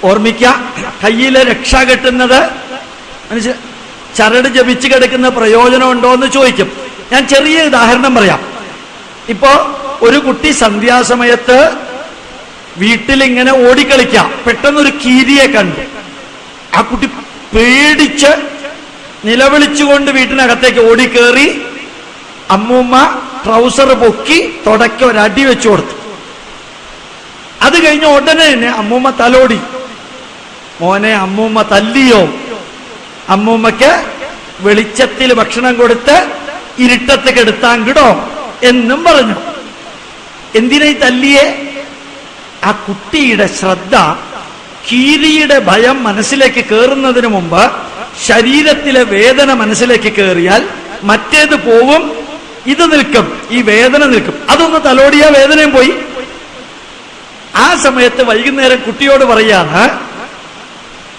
ഓർമ്മിക്ക. കയ്യിലെ രക്ഷ കെട്ടുന്നത് ചരട് ജപിച്ച് കിടക്കുന്ന പ്രയോജനം ഉണ്ടോ എന്ന് ചോദിക്കും. ഞാൻ ചെറിയ ഉദാഹരണം പറയാം. ഇപ്പോ ഒരു കുട്ടി സന്ധ്യാസമയത്ത് വീട്ടിലിങ്ങനെ ഓടിക്കളിക്കാം. പെട്ടെന്നൊരു കീരിയെ കണ്ടു. ആ കുട്ടി പേടിച്ച് നിലവിളിച്ചുകൊണ്ട് വീട്ടിനകത്തേക്ക് ഓടിക്കേറി അമ്മൂമ്മ ട്രൗസർ പൊക്കി തുടക്കി ഒരടി വെച്ചു കൊടുത്തു. അത് കഴിഞ്ഞ ഉടനെ തന്നെ അമ്മൂമ്മ തലോടി. മോനെ, അമ്മൂമ്മ തല്ലിയോ? അമ്മൂമ്മക്ക് വെളിച്ചത്തിൽ ഭക്ഷണം കൊടുത്ത് ഇരുട്ടത്ത് കെടുത്താങ്കിടോ എന്നും പറഞ്ഞു. എന്തിനാ ഈ തല്ലിയെ? ആ കുട്ടിയുടെ ശ്രദ്ധ കീരിയുടെ ഭയം മനസ്സിലേക്ക് കയറുന്നതിന് മുമ്പ് ശരീരത്തിലെ വേദന മനസ്സിലേക്ക് കയറിയാൽ മറ്റേത് പോവും, ഇത് നിൽക്കും, ഈ വേദന നിൽക്കും. അതൊന്ന് തലോടിയ വേദനയും പോയി. ആ സമയത്ത് വൈകുന്നേരം കുട്ടിയോട് പറയാണ്,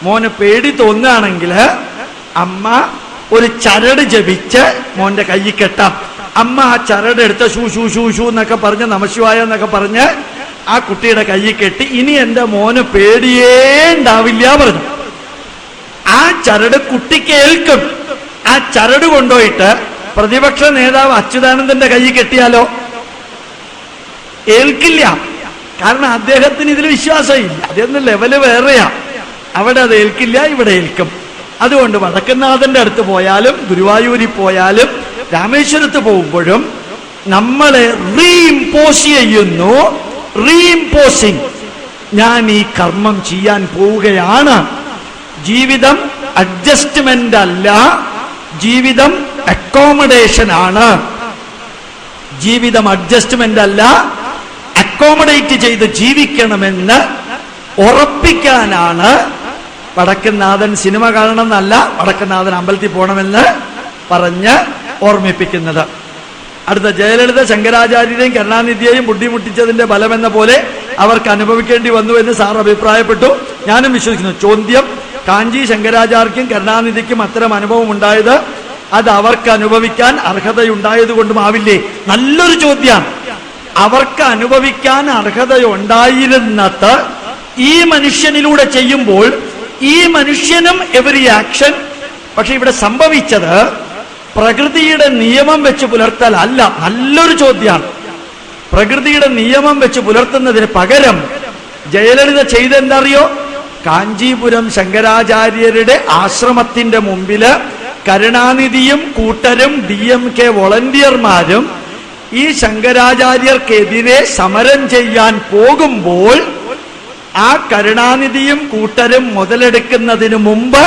മോന് പേടി തോന്നുകയാണെങ്കിൽ അമ്മ ഒരു ചരട് ജപിച്ച് മോന്റെ കയ്യിൽ കെട്ടാം. അമ്മ ആ ചരട് എടുത്ത് ഷൂ ഷൂ ഷൂ ഷൂ എന്നൊക്കെ പറഞ്ഞ് നമശിവായ എന്നൊക്കെ പറഞ്ഞ് ആ കുട്ടിയുടെ കയ്യിൽ കെട്ടി. ഇനി എന്റെ മോന് പേടിയേ ഉണ്ടാവില്ല പറഞ്ഞു. ആ ചരട് കുട്ടിക്ക് ഏൽക്കും. ആ ചരട് കൊണ്ടുപോയിട്ട് പ്രതിപക്ഷ നേതാവ് അച്യുതാനന്ദന്റെ കയ്യിൽ കെട്ടിയാലോ? ഏൽക്കില്ല. കാരണം അദ്ദേഹത്തിന് ഇതിൽ വിശ്വാസമില്ല. അദ്ദേഹത്തിന്റെ ലെവല് വേറെയാ. അവിടെ അത് ഏൽക്കില്ല, ഇവിടെ ഏൽക്കും. അതുകൊണ്ട് വടക്കനാഥന്റെ അടുത്ത് പോയാലും ഗുരുവായൂരിൽ പോയാലും രാമേശ്വരത്ത് പോകുമ്പോഴും നമ്മളെ റീഇംപോസ് ചെയ്യുന്നു. റീഇംപോസിങ്. ഞാൻ ഈ കർമ്മം ചെയ്യാൻ പോവുകയാണ്. ജീവിതം അഡ്ജസ്റ്റ്മെന്റ് അല്ല, ജീവിതം അക്കോമഡേഷൻ ആണ്. ജീവിതം അഡ്ജസ്റ്റ്മെന്റ് അല്ല, അക്കോമഡേറ്റ് ചെയ്ത് ജീവിക്കണമെന്ന് ഉറപ്പിക്കാനാണ് വടക്കനാഥൻ സിനിമ കാണണം എന്നല്ല, വടക്കനാഥൻ അമ്പലത്തിൽ പോകണമെന്ന് പറഞ്ഞ് ഓർമ്മിപ്പിക്കുന്നത്. അടുത്ത ജയലളിത ശങ്കരാചാര്യരെയും കരുണാനിധിയെയും ബുദ്ധിമുട്ടിച്ചതിന്റെ ഫലമെന്ന പോലെ അവർക്ക് അനുഭവിക്കേണ്ടി വന്നു എന്ന് സാർ അഭിപ്രായപ്പെട്ടു. ഞാനും വിശ്വസിക്കുന്നു. ചോദ്യം: കാഞ്ചി ശങ്കരാചാര്യക്കും കരുണാനിധിക്കും അത്തരം അനുഭവം ഉണ്ടായത് അത് അവർക്ക് അനുഭവിക്കാൻ അർഹതയുണ്ടായത് കൊണ്ടും ആവില്ലേ? നല്ലൊരു ചോദ്യമാണ്. അവർക്ക് അനുഭവിക്കാൻ അർഹതയുണ്ടായിരുന്നത് ഈ മനുഷ്യനിലൂടെ ചെയ്യുമ്പോൾ ഈ മനുഷ്യനും എവരി ആക്ഷൻ. പക്ഷെ ഇവിടെ സംഭവിച്ചത് പ്രകൃതിയുടെ നിയമം വെച്ച് പുലർത്തലല്ല. നല്ലൊരു ചോദ്യമാണ്. പ്രകൃതിയുടെ നിയമം വെച്ച് പുലർത്തുന്നതിന് പകരം ജയലളിത ചെയ്തെന്തറിയോ? കാഞ്ചീപുരം ശങ്കരാചാര്യരുടെ ആശ്രമത്തിന്റെ മുമ്പില് കരുണാനിധിയും കൂട്ടരും DMK വോളണ്ടിയർമാരും ഈ ശങ്കരാചാര്യർക്കെതിരെ സമരം ചെയ്യാൻ പോകുമ്പോൾ ആ കരുണാനിധിയും കൂട്ടരും മുതലെടുക്കുന്നതിന് മുമ്പ്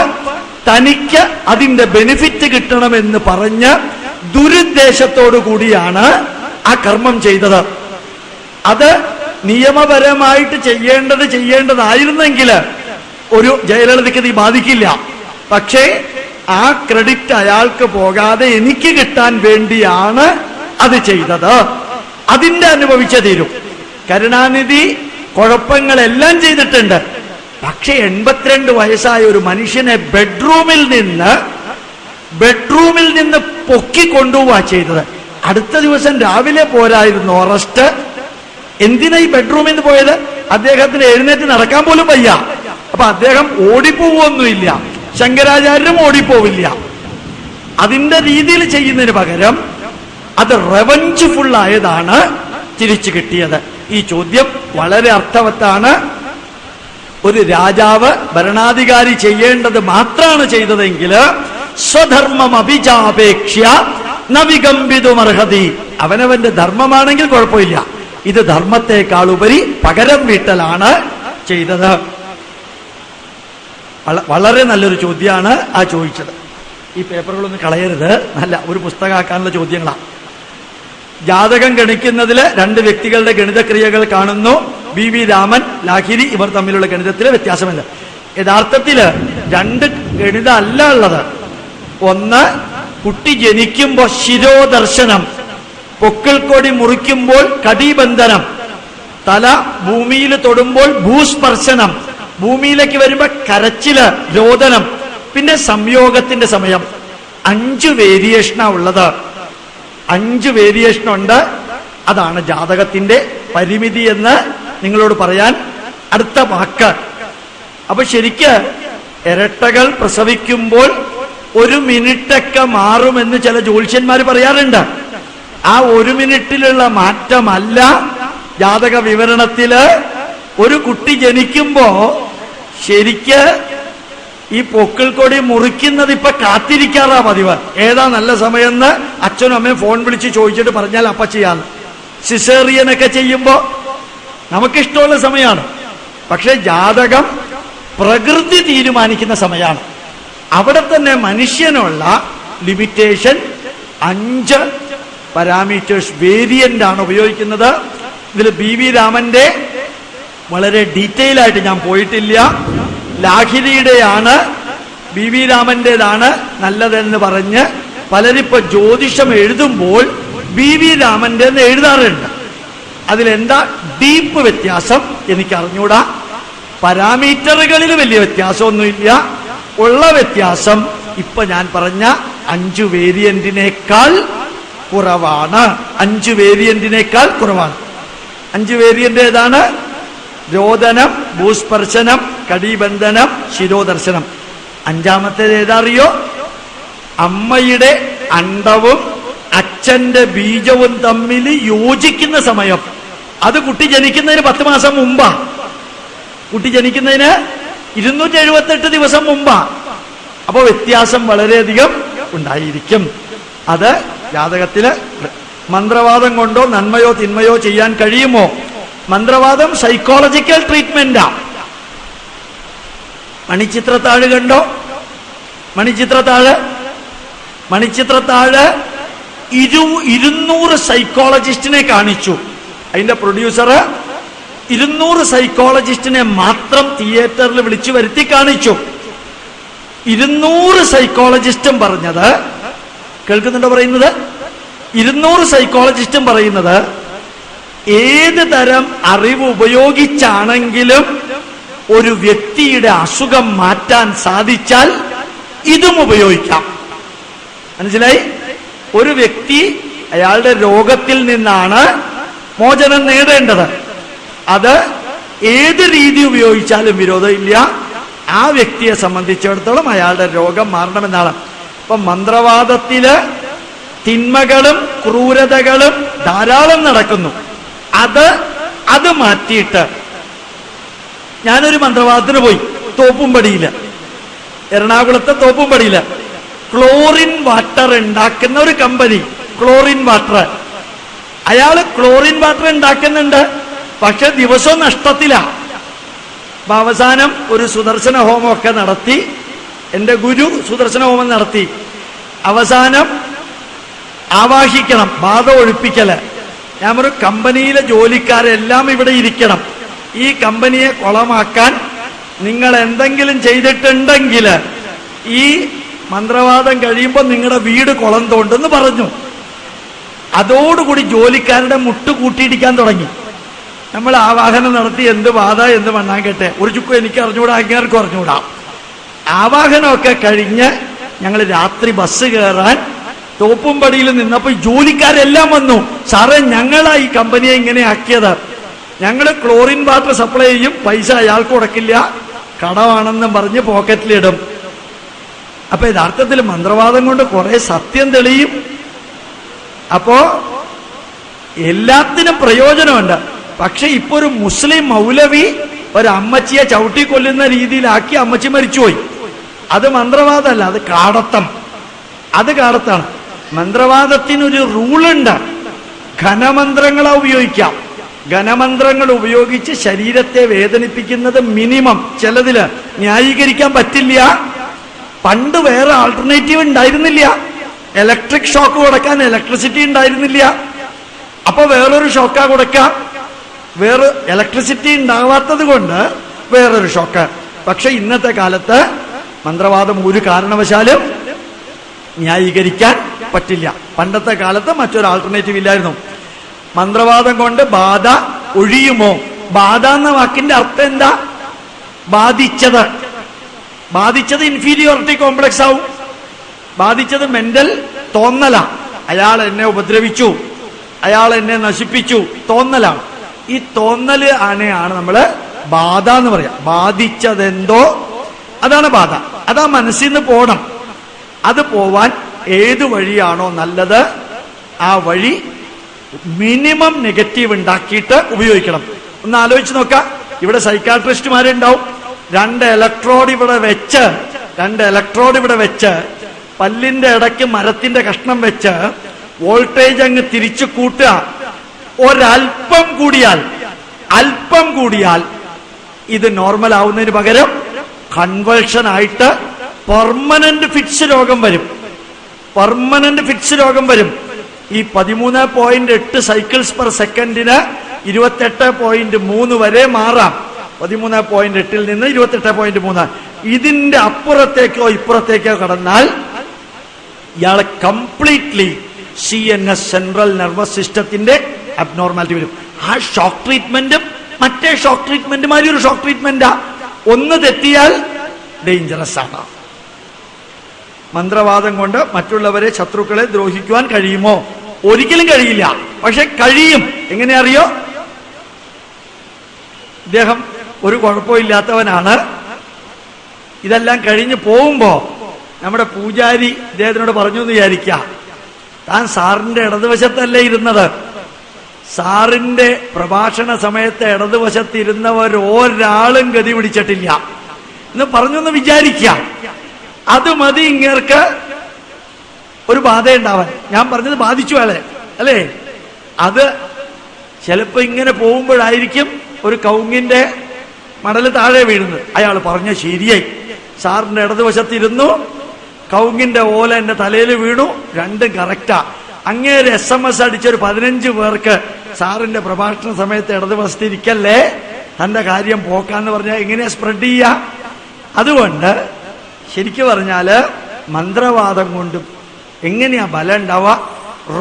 തനിക്ക് അതിന്റെ ബെനിഫിറ്റ് കിട്ടണമെന്ന് പറഞ്ഞ് ദുരുദ്ദേശത്തോടു കൂടിയാണ് ആ കർമ്മം ചെയ്തത്. അത് നിയമപരമായിട്ട് ചെയ്യേണ്ടതായിരുന്നെങ്കിൽ ഒരു ജയലളിതയ്ക്ക് ഇത് ബാധിക്കില്ല. പക്ഷേ ആ ക്രെഡിറ്റ് അയാൾക്ക് പോകാതെ എനിക്ക് കിട്ടാൻ വേണ്ടിയാണ് അത് ചെയ്തത്. അതിന്റെ അനുഭവിച്ചേ തീരും. കരുണാനിധി കുഴപ്പങ്ങളെല്ലാം ചെയ്തിട്ടുണ്ട്. പക്ഷെ 82 വയസ്സായ ഒരു മനുഷ്യനെ ബെഡ്റൂമിൽ നിന്ന് പൊക്കിക്കൊണ്ടുപോവാ ചെയ്തത്. അടുത്ത ദിവസം രാവിലെ പോരായിരുന്നു അറസ്റ്റ്. എന്തിനാ ഈ ബെഡ്റൂമിൽ നിന്ന് പോയത്? അദ്ദേഹത്തിന് എഴുന്നേറ്റ് നടക്കാൻ പോലും വയ്യ. അപ്പൊ അദ്ദേഹം ഓടിപ്പോവൊന്നുമില്ല, ശങ്കരാചാര്യരും ഓടിപ്പോവില്ല. അതിന്റെ രീതിയിൽ ചെയ്യുന്നതിന് പകരം അത് റെവഞ്ച് ആയതാണ് തിരിച്ചു കിട്ടിയത്. ഈ ചോദ്യം വളരെ അർത്ഥവത്താണ്. ഒരു രാജാവ് ഭരണാധികാരി ചെയ്യേണ്ടത് മാത്രമാണ് ചെയ്തതെങ്കിൽ സ്വധർമ്മം അഭിജാപേക്ഷ നവികമ്പിതുമർഹതി. അവനവന്റെ ധർമ്മമാണെങ്കിൽ കുഴപ്പമില്ല. ഇത് ധർമ്മത്തെക്കാൾ ഉപരി പകരം വീട്ടലാണ് ചെയ്തത്. വളരെ നല്ലൊരു ചോദ്യമാണ് ആ ചോദിച്ചത്. ഈ പേപ്പറുകളൊന്നും കളയരുത്. നല്ല ഒരു പുസ്തകമാക്കാനുള്ള ചോദ്യങ്ങളാണ്. ജാതകം ഗണിക്കുന്നതില് 2 വ്യക്തികളുടെ ഗണിതക്രിയകൾ കാണുന്നു. BV രാമൻ, ലാഹിരി ഇവർ തമ്മിലുള്ള ഗണിതത്തിലെ വ്യത്യാസമില്ല. യഥാർത്ഥത്തില് 2 ഗണിതം അല്ല ഉള്ളത്. ഒന്ന്, കുട്ടി ജനിക്കുമ്പോൾ ശിരോദർശനം, പൊക്കിൾക്കൊടി മുറിക്കുമ്പോൾ കടിബന്ധനം, തല ഭൂമിയിൽ തൊടുമ്പോൾ ഭൂസ്പർശനം, ഭൂമിയിലേക്ക് വരുമ്പോ കരച്ചില്, രോദനം, പിന്നെ സംയോഗത്തിന്റെ സമയം. 5 വേരിയേഷനാ ഉള്ളത്. 5 വേരിയേഷൻ ഉണ്ട്. അതാണ് ജാതകത്തിന്റെ പരിമിതി എന്ന് നിങ്ങളോട് പറയാൻ അടുത്ത വാക്ക്. അപ്പൊ ശരിക്ക് ഇരട്ടകൾ പ്രസവിക്കുമ്പോൾ 1 മിനിറ്റൊക്കെ മാറുമെന്ന് ചില ജ്യോത്സ്യന്മാർ പറയാറുണ്ട്. ആ 1 മിനിറ്റിലുള്ള മാറ്റമല്ല ജാതക വിവരണത്തില്. ഒരു കുട്ടി ജനിക്കുമ്പോ ശരിക്ക് ഈ പൊക്കിൾ കൊടി മുറിക്കുന്നത് ഇപ്പൊ കാത്തിരിക്കാറാ പതിവ്. ഏതാ നല്ല സമയമെന്ന് അച്ഛനും അമ്മയും ഫോൺ വിളിച്ച് ചോദിച്ചിട്ട് പറഞ്ഞാൽ അപ്പ ചെയ്യാന്ന്. സിസേറിയനൊക്കെ ചെയ്യുമ്പോ നമുക്കിഷ്ടമുള്ള സമയമാണ്. പക്ഷെ ജാതകം പ്രകൃതി തീരുമാനിക്കുന്ന സമയമാണ്. അവിടെ തന്നെ മനുഷ്യനുള്ള ലിമിറ്റേഷൻ 5 പാരാമീറ്റേഴ്സ് വേരിയന്റ് ആണ് ഉപയോഗിക്കുന്നത്. ഇതിൽ BV രാമന്റെ വളരെ ഡീറ്റെയിൽ ആയിട്ട് ഞാൻ പോയിട്ടില്ല. ലാഹിരിയുടെയാണ്, BV രാമന്റേതാണ് നല്ലതെന്ന് പറഞ്ഞ് പലരിപ്പോ ജ്യോതിഷം എഴുതുമ്പോൾ BV രാമന്റെ എഴുതാറുണ്ട്. അതിലെന്താ ഡീപ്പ് വ്യത്യാസം എനിക്ക് അറിഞ്ഞൂടാ. പാരാമീറ്ററുകളിൽ വലിയ വ്യത്യാസമൊന്നുമില്ല. ഉള്ള വ്യത്യാസം ഇപ്പൊ ഞാൻ പറഞ്ഞ 5 വേരിയന്റിനേക്കാൾ കുറവാണ്. 5 വേരിയന്റിനേക്കാൾ കുറവാണ്. 5 വേരിയന്റ് ഏതാണ്? രോദനം, ഭൂസ്പർശനം, കടിബന്ധനം, ശിരോദർശനം. 5-മത്തേത് ഏതാറിയോ? അമ്മയുടെ അണ്ഡവും അച്ഛന്റെ ബീജവും തമ്മിൽ യോജിക്കുന്ന സമയം. അത് കുട്ടി ജനിക്കുന്നതിന് 10 മാസം മുമ്പാ. കുട്ടി ജനിക്കുന്നതിന് 278 ദിവസം മുമ്പാ. അപ്പൊ വ്യത്യാസം വളരെയധികം ഉണ്ടായിരിക്കും. അത് ജാതകത്തില് മന്ത്രവാദം കൊണ്ടോ നന്മയോ തിന്മയോ ചെയ്യാൻ കഴിയുമോ? മന്ത്രവാദം സൈക്കോളജിക്കൽ ട്രീറ്റ്മെന്റാ. മണിച്ചിത്രത്താഴ് കണ്ടോ? മണിച്ചിത്രത്താഴ് 200 സൈക്കോളജിസ്റ്റിനെ കാണിച്ചു. അതിന്റെ പ്രൊഡ്യൂസർ 200 സൈക്കോളജിസ്റ്റിനെ മാത്രം തിയേറ്ററിൽ വിളിച്ചു വരുത്തി കാണിച്ചു. 200 സൈക്കോളജിസ്റ്റും പറഞ്ഞത്, കേൾക്കുന്നുണ്ടോ പറയുന്നത്? 200 സൈക്കോളജിസ്റ്റും പറയുന്നത് ഏത് തരം അറിവ് ഉപയോഗിച്ചാണെങ്കിലും ഒരു വ്യക്തിയുടെ അസുഖം മാറ്റാൻ സാധിച്ചാൽ ഇതും ഉപയോഗിക്കാം. മനസ്സിലായി? ഒരു വ്യക്തി അയാളുടെ രോഗത്തിൽ നിന്നാണ് മോചനം നേടേണ്ടത്. അത് ഏത് രീതി ഉപയോഗിച്ചാലും വിരോധമില്ല. ആ വ്യക്തിയെ സംബന്ധിച്ചിടത്തോളം അയാളുടെ രോഗം മാറണമെന്നാണ്. ഇപ്പൊ മന്ത്രവാദത്തില് തിന്മകളും ക്രൂരതകളും ധാരാളം നടക്കുന്നു. അത് മാറ്റിയിട്ട് ഞാനൊരു മന്ത്രവാദത്തിന് പോയി തോപ്പുംപടിയില്, എറണാകുളത്തെ തോപ്പുംപടിയില് ക്ലോറിൻ വാട്ടർ ഉണ്ടാക്കുന്ന ഒരു കമ്പനി, ക്ലോറിൻ വാട്ടർ. അയാള് ക്ലോറിൻ വാട്ടർ ഉണ്ടാക്കുന്നുണ്ട്, പക്ഷെ ദിവസവും നഷ്ടത്തിലാണ്. അപ്പൊ അവസാനം ഒരു സുദർശന ഹോമമൊക്കെ നടത്തി. എന്റെ ഗുരു സുദർശന ഹോമം നടത്തി. അവസാനം ആവാഹിക്കണം, ബാധ ഒഴിപ്പിക്കല്. ഞാൻ ഒരു കമ്പനിയിലെ ജോലിക്കാരെല്ലാം ഇവിടെ ഇരിക്കണം. ഈ കമ്പനിയെ കുളമാക്കാൻ നിങ്ങൾ എന്തെങ്കിലും ചെയ്തിട്ടുണ്ടെങ്കിൽ ഈ മന്ത്രവാദം കഴിയുമ്പോൾ നിങ്ങളുടെ വീട് കുളം തോണ്ടെന്ന് പറഞ്ഞു. അതോടുകൂടി ജോലിക്കാരുടെ മുട്ട് കൂട്ടിയിടിക്കാൻ തുടങ്ങി. നമ്മൾ ആവാഹനം നടത്തി എന്ത് ബാധ എന്ത് മണ്ണാങ്കട്ടെ, ഒരു ചുക്കും എനിക്ക് അറിഞ്ഞുകൂടാ, അങ്ങേർക്കും അറിഞ്ഞുകൂടാ. ആവാഹനമൊക്കെ കഴിഞ്ഞ് ഞങ്ങൾ രാത്രി ബസ് കയറാൻ തോപ്പുംപടിയിൽ നിന്നപ്പോൾ ജോലിക്കാരെല്ലാം വന്നു. സാറേ, ഞങ്ങളാ ഈ കമ്പനിയെ ഇങ്ങനെ ആക്കിയത്. ഞങ്ങൾ ക്ലോറിൻ വാട്ടർ സപ്ലൈ ചെയ്യും, പൈസ അയാൾക്ക് കൊടുക്കില്ല, കടമാണെന്നും പറഞ്ഞ് പോക്കറ്റിലിടും. അപ്പൊ യഥാർത്ഥത്തിൽ മന്ത്രവാദം കൊണ്ട് കുറെ സത്യം തെളിയും. അപ്പോ എല്ലാത്തിനും പ്രയോജനമുണ്ട്. പക്ഷെ ഇപ്പൊ ഒരു മുസ്ലിം മൗലവി ഒരു അമ്മച്ചിയെ ചവിട്ടിക്കൊല്ലുന്ന രീതിയിലാക്കി അമ്മച്ചി മരിച്ചുപോയി. അത് മന്ത്രവാദമല്ല, അത് കാടത്തം. അത് കാടത്താണ്. മന്ത്രവാദത്തിനൊരു റൂളുണ്ട്. ഘനമന്ത്രങ്ങളെ ഉപയോഗിക്കാം. ഘനമന്ത്രങ്ങൾ ഉപയോഗിച്ച് ശരീരത്തെ വേദനിപ്പിക്കുന്നത് മിനിമം. ചിലതില് ന്യായീകരിക്കാൻ പറ്റില്ല. പണ്ട് വേറെ ആൾട്ടർനേറ്റീവ് ഉണ്ടായിരുന്നില്ല. ഇലക്ട്രിക് ഷോക്ക് കൊടുക്കാൻ ഇലക്ട്രിസിറ്റി ഉണ്ടായിരുന്നില്ല. അപ്പൊ വേറൊരു ഷോക്കാ കൊടുക്കാം. വേറെ ഇലക്ട്രിസിറ്റി ഉണ്ടാവാത്തത് കൊണ്ട് വേറൊരു ഷോക്ക്. പക്ഷെ ഇന്നത്തെ കാലത്ത് മന്ത്രവാദം ഒരു കാരണവശാലും ന്യായീകരിക്കാൻ പറ്റില്ല. പണ്ടത്തെ കാലത്ത് മറ്റൊരു ആൾട്ടർനേറ്റീവ് ഇല്ലായിരുന്നു. മന്ത്രവാദം കൊണ്ട് ബാധ ഒഴിയുമോ? ബാധ എന്ന വാക്കിന്റെ അർത്ഥം എന്താ? ബാധിച്ചത്. ബാധിച്ചത് ഇൻഫീരിയോറിറ്റി കോംപ്ലക്സ് ആവും. ബാധിച്ചത് മെന്റൽ തോന്നലാ. അയാൾ എന്നെ ഉപദ്രവിച്ചു, അയാൾ എന്നെ നശിപ്പിച്ചു, തോന്നലാണ്. ഈ തോന്നല് ആണെയാണ് നമ്മൾ ബാധ എന്ന് പറയാം. ബാധിച്ചതെന്തോ അതാണ് ബാധ. അതാ മനസ്സിൽ നിന്ന് പോണം. അത് പോവാൻ ഏത് വഴിയാണോ നല്ലത് ആ വഴി മിനിമം നെഗറ്റീവ് ഉണ്ടാക്കിയിട്ട് ഉപയോഗിക്കണം. ഒന്ന് ആലോചിച്ച് നോക്കാം. ഇവിടെ സൈക്കാട്രിസ്റ്റുമാരുണ്ടാവും. രണ്ട് ഇലക്ട്രോഡ് ഇവിടെ വെച്ച് പല്ലിന്റെ ഇടയ്ക്ക് മരത്തിന്റെ കഷ്ണം വെച്ച് വോൾട്ടേജ് അങ്ങ് തിരിച്ചു കൂട്ടുക. അല്പം കൂടിയാൽ ഇത് നോർമൽ ആവുന്നതിന് പകരം കൺവേർഷൻ ആയിട്ട് പെർമനന്റ് ഫിറ്റ്സ് രോഗം വരും. ഈ 13.8 സൈക്കിൾസ് പെർ സെക്കൻഡിന് 28.3 വരെ മാറാം. 13.8 നിന്ന് 28.3. ഇതിന്റെ അപ്പുറത്തേക്കോ ഇപ്പുറത്തേക്കോ കടന്നാൽ ഇയാളെ കംപ്ലീറ്റ്ലി CNS സെൻട്രൽ നെർവസ് സിസ്റ്റത്തിന്റെ അബ്നോർമാലിറ്റി വരും. ആ ഷോക്ക് ട്രീറ്റ്മെന്റും മറ്റേ ഷോക്ക് ട്രീറ്റ്മെന്റുമാരി ഒരു ഷോക്ക് ട്രീറ്റ്മെന്റാ. ഒന്ന് തെറ്റിയാൽ ഡേഞ്ചറസ് ആണ്. മന്ത്രവാദം കൊണ്ട് മറ്റുള്ളവരെ ശത്രുക്കളെ ദ്രോഹിക്കുവാൻ കഴിയുമോ? ഒരിക്കലും കഴിയില്ല. പക്ഷെ കഴിയും. എങ്ങനെ അറിയോ? ഇദ്ദേഹം ഒരു കുഴപ്പമില്ലാത്തവനാണ്. ഇതെല്ലാം കഴിഞ്ഞ് പോകുമ്പോ നമ്മുടെ പൂജാരി ഇദ്ദേഹത്തിനോട് പറഞ്ഞു എന്ന് വിചാരിക്കാം, താൻ സാറിന്റെ ഇടതുവശത്തല്ലേ ഇരുന്നത്, സാറിന്റെ പ്രഭാഷണ സമയത്ത് ഇടതുവശത്തിരുന്നവർ ഒരാളും ഗതി പിടിച്ചിട്ടില്ല എന്ന് പറഞ്ഞൊന്ന് വിചാരിക്കാം. അത് മതി ഇങ്ങേർക്ക് ഒരു ബാധയുണ്ടാവാൻ. ഞാൻ പറഞ്ഞത് ബാധിച്ചു അല്ലേ? അത് ചിലപ്പോ ഇങ്ങനെ പോകുമ്പോഴായിരിക്കും ഒരു കൗങ്ങിന്റെ മടല് താഴെ വീഴുന്നത്. അയാൾ പറഞ്ഞ ശരിയായി, സാറിന്റെ ഇടതുവശത്തിരുന്നു, കൗങ്ങിന്റെ ഓല എന്റെ തലയിൽ വീണു, രണ്ടും കറക്റ്റാ. അങ്ങേര് SMS അടിച്ചൊരു 15 പേർക്ക് സാറിന്റെ പ്രഭാഷണ സമയത്ത് ഇടതുവശത്തിരിക്കല്ലേ, തന്റെ കാര്യം പോക്കാന്ന് പറഞ്ഞാൽ എങ്ങനെയാ സ്പ്രെഡ് ചെയ്യുക? അതുകൊണ്ട് ശരിക്കു പറഞ്ഞാല് മന്ത്രവാദം കൊണ്ടും എങ്ങനെയാ ബലം ഉണ്ടാവുക?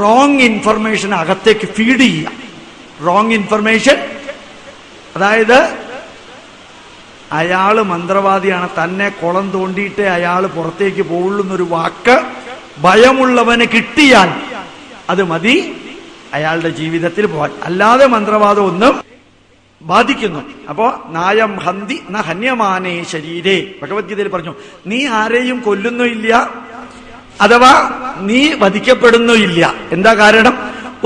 റോങ് ഇൻഫർമേഷൻ അകത്തേക്ക് ഫീഡ് ചെയ്യുക. റോങ് ഇൻഫർമേഷൻ, അതായത് അയാള് മന്ത്രവാദിയാണ്, തന്നെ കുളം തോണ്ടിയിട്ടേ അയാള് പുറത്തേക്ക് പോകുള്ളൂ എന്നൊരു വാക്ക് ഭയമുള്ളവന് കിട്ടിയാൽ അത് മതി അയാളുടെ ജീവിതത്തിൽ പോകാൻ. അല്ലാതെ മന്ത്രവാദം ഒന്നും ബാധിക്കുന്നു. അപ്പോ നായം ഹന്തി ന ഹന്യമാനേ ശരീരേ, ഭഗവത്ഗീതയിൽ പറഞ്ഞു, നീ ആരെയും കൊല്ലുന്നില്ല, അഥവാ നീ വധിക്കപ്പെടുന്നില്ല. എന്താ കാരണം?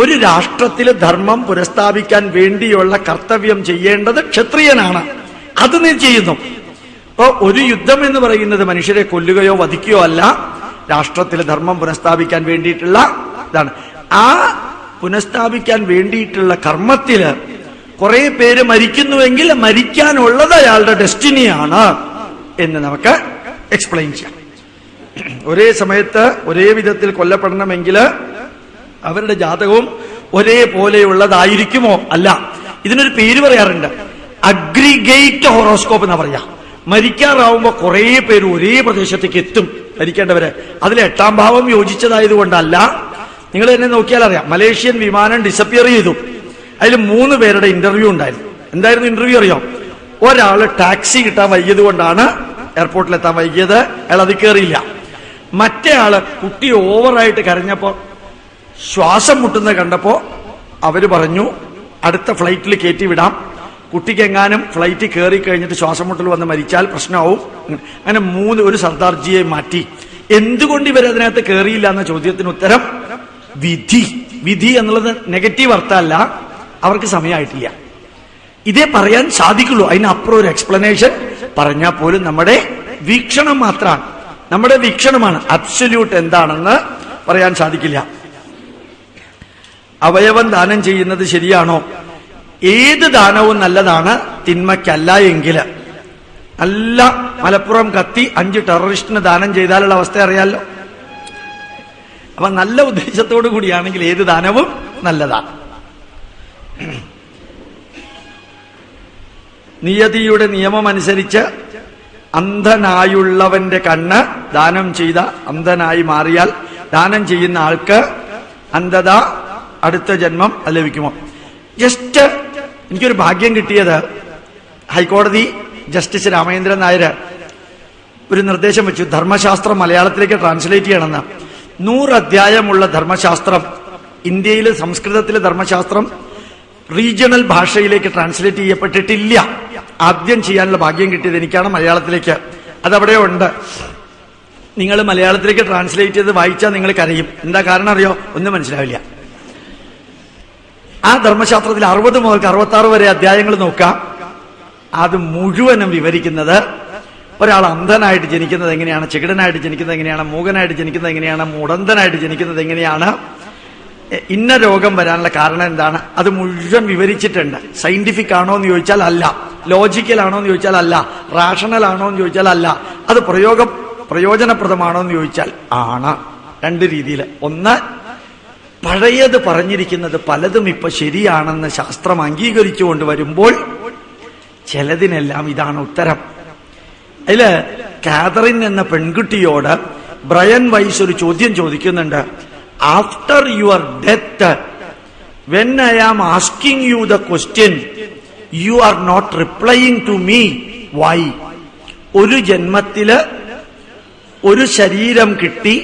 ഒരു രാഷ്ട്രത്തിൽ ധർമ്മം പുനഃസ്ഥാപിക്കാൻ വേണ്ടിയുള്ള കർത്തവ്യം ചെയ്യേണ്ടത് ക്ഷത്രിയനാണ്. അത് നീ ചെയ്യുന്നു. അപ്പോ ഒരു യുദ്ധം എന്ന് പറയുന്നത് മനുഷ്യരെ കൊല്ലുകയോ വധിക്കുകയോ അല്ല, രാഷ്ട്രത്തിൽ ധർമ്മം പുനഃസ്ഥാപിക്കാൻ വേണ്ടിയിട്ടുള്ള ഇതാണ്. ആ പുനഃസ്ഥാപിക്കാൻ വേണ്ടിയിട്ടുള്ള കർമ്മത്തില് കുറെ പേര് മരിക്കുന്നുവെങ്കിൽ മരിക്കാനുള്ളത് അയാളുടെ ഡെസ്റ്റിനിയാണ് എന്ന് നമുക്ക് എക്സ്പ്ലെയിൻ ചെയ്യാം. ഒരേ സമയത്ത് ഒരേ വിധത്തിൽ കൊല്ലപ്പെടണമെങ്കിൽ അവരുടെ ജാതകവും ഒരേപോലെയുള്ളതായിരിക്കുമോ? അല്ല. ഇതിനൊരു പേര് പറയാറുണ്ട്, അഗ്രിഗേറ്റ് ഹോറോസ്കോപ്പ് എന്നാ പറയാ. മരിക്കാറാവുമ്പോ കുറെ പേര് ഒരേ പ്രദേശത്തേക്ക് എത്തും മരിക്കേണ്ടവര്. അതിൽ 8ാം ഭാവം യോജിച്ചതായതുകൊണ്ടല്ല. നിങ്ങൾ തന്നെ നോക്കിയാൽ അറിയാം, മലേഷ്യൻ വിമാനം ഡിസപ്പിയർ ചെയ്തു. അതിൽ 3 പേരുടെ ഇന്റർവ്യൂ ഉണ്ടായിരുന്നു. എന്തായിരുന്നു ഇന്റർവ്യൂ അറിയോ? ഒരാള് ടാക്സി കിട്ടാൻ വൈകിയത് കൊണ്ടാണ് എയർപോർട്ടിൽ എത്താൻ വൈകിയത്, അയാൾ അത് കയറിയില്ല. മറ്റേ ആള് കുട്ടി ഓവറായിട്ട് കരഞ്ഞപ്പോ ശ്വാസം മുട്ടുന്നത് കണ്ടപ്പോ അവര് പറഞ്ഞു അടുത്ത ഫ്ലൈറ്റിൽ കയറ്റി വിടാം, കുട്ടിക്ക് എങ്ങാനും ഫ്ലൈറ്റ് കയറി കഴിഞ്ഞിട്ട് ശ്വാസം മുട്ടൽ വന്ന് മരിച്ചാൽ പ്രശ്നമാവും. അങ്ങനെ 3 ഒരു സർദാർജിയെ മാറ്റി. എന്തുകൊണ്ട് ഇവരതിനകത്ത് കയറിയില്ല എന്ന ചോദ്യത്തിന് ഉത്തരം വിധി. വിധി എന്നുള്ളത് നെഗറ്റീവ് അർത്ഥമല്ല, അവർക്ക് സമയമായിട്ടില്ല. ഇതേ പറയാൻ സാധിക്കുള്ളൂ. അതിനപ്പുറം ഒരു എക്സ്പ്ലനേഷൻ പറഞ്ഞാൽ പോലും നമ്മുടെ വീക്ഷണം മാത്രമാണ്, നമ്മുടെ വീക്ഷണമാണ്. അബ്സല്യൂട്ട് എന്താണെന്ന് പറയാൻ സാധിക്കില്ല. അവയവം ദാനം ചെയ്യുന്നത് ശരിയാണോ? ഏത് ദാനവും നല്ലതാണ്, തിന്മയ്ക്കല്ല. എങ്കില് നല്ല മലപ്പുറം കത്തി 5 ടെററിസ്റ്റിന് ദാനം ചെയ്താലുള്ള അവസ്ഥ അറിയാലോ. അപ്പൊ നല്ല ഉദ്ദേശത്തോടു കൂടിയാണെങ്കിൽ ഏത് ദാനവും നല്ലതാണ്. നിയതിയുടെ നിയമം അനുസരിച്ച് അന്ധനായുള്ളവന്റെ കണ്ണ് ദാനം ചെയ്ത അന്ധനായി മാറിയാൽ ദാനം ചെയ്യുന്ന ആൾക്ക് അന്ധത അടുത്ത ജന്മം ലഭിക്കുമോ? ജസ്റ്റ് എനിക്കൊരു ഭാഗ്യം കിട്ടിയത്, ഹൈക്കോടതി ജസ്റ്റിസ് രാമചന്ദ്രൻ നായർ ഒരു നിർദ്ദേശം വെച്ചു, ധർമ്മശാസ്ത്രം മലയാളത്തിലേക്ക് ട്രാൻസ്ലേറ്റ് ചെയ്യണമെന്ന്. 100 അധ്യായമുള്ള ധർമ്മശാസ്ത്രം ഇന്ത്യയിലെ സംസ്കൃതത്തിലെ ധർമ്മശാസ്ത്രം റീജിയണൽ ഭാഷയിലേക്ക് ട്രാൻസ്ലേറ്റ് ചെയ്യപ്പെട്ടിട്ടില്ല. ആദ്യം ചെയ്യാനുള്ള ഭാഗ്യം കിട്ടിയത് എനിക്കാണ് മലയാളത്തിലേക്ക്. അതവിടെ ഉണ്ട്. നിങ്ങൾ മലയാളത്തിലേക്ക് ട്രാൻസ്ലേറ്റ് ചെയ്ത് വായിച്ചാൽ നിങ്ങൾ കരയും. എന്താ കാരണം അറിയോ? ഒന്നും മനസ്സിലാവില്ല. ആ ധർമ്മശാസ്ത്രത്തിൽ 60 മുതൽ 66 വരെ അധ്യായങ്ങൾ നോക്കാം. അത് മുഴുവനും വിവരിക്കുന്നത് ഒരാൾ അന്ധനായിട്ട് ജനിക്കുന്നത് എങ്ങനെയാണ്, ചെകിടനായിട്ട് ജനിക്കുന്നത് എങ്ങനെയാണ്, മൂകനായിട്ട് ജനിക്കുന്നത് എങ്ങനെയാണ്, മുടന്തനായിട്ട് ജനിക്കുന്നത് എങ്ങനെയാണ്, ഇന്ന രോഗം വരാനുള്ള കാരണം എന്താണ്, അത് മുഴുവൻ വിവരിച്ചിട്ടുണ്ട്. സയന്റിഫിക് ആണോ എന്ന് ചോദിച്ചാൽ അല്ല, ലോജിക്കൽ ആണോ എന്ന് ചോദിച്ചാൽ അല്ല, റാഷണൽ ആണോ എന്ന് ചോദിച്ചാൽ അല്ല, അത് പ്രയോജനപ്രദമാണോ എന്ന് ചോദിച്ചാൽ ആണ്. രണ്ട് രീതിയിൽ. ഒന്ന്, പഴയത് പറഞ്ഞിരിക്കുന്നത് പലതും ഇപ്പൊ ശരിയാണെന്ന് ശാസ്ത്രം അംഗീകരിച്ചു കൊണ്ടുവരുമ്പോൾ ചിലതിനെല്ലാം ഇതാണ് ഉത്തരം. അതില് കാതറിൻ എന്ന പെൺകുട്ടിയോട് ബ്രയൻ വൈസ് ഒരു ചോദ്യം ചോദിക്കുന്നുണ്ട്. After your death, when I am asking you the question, you are not replying to me, why? ഒരു ജന്മത്തില് ഒരു ശരീരം കിട്ടി,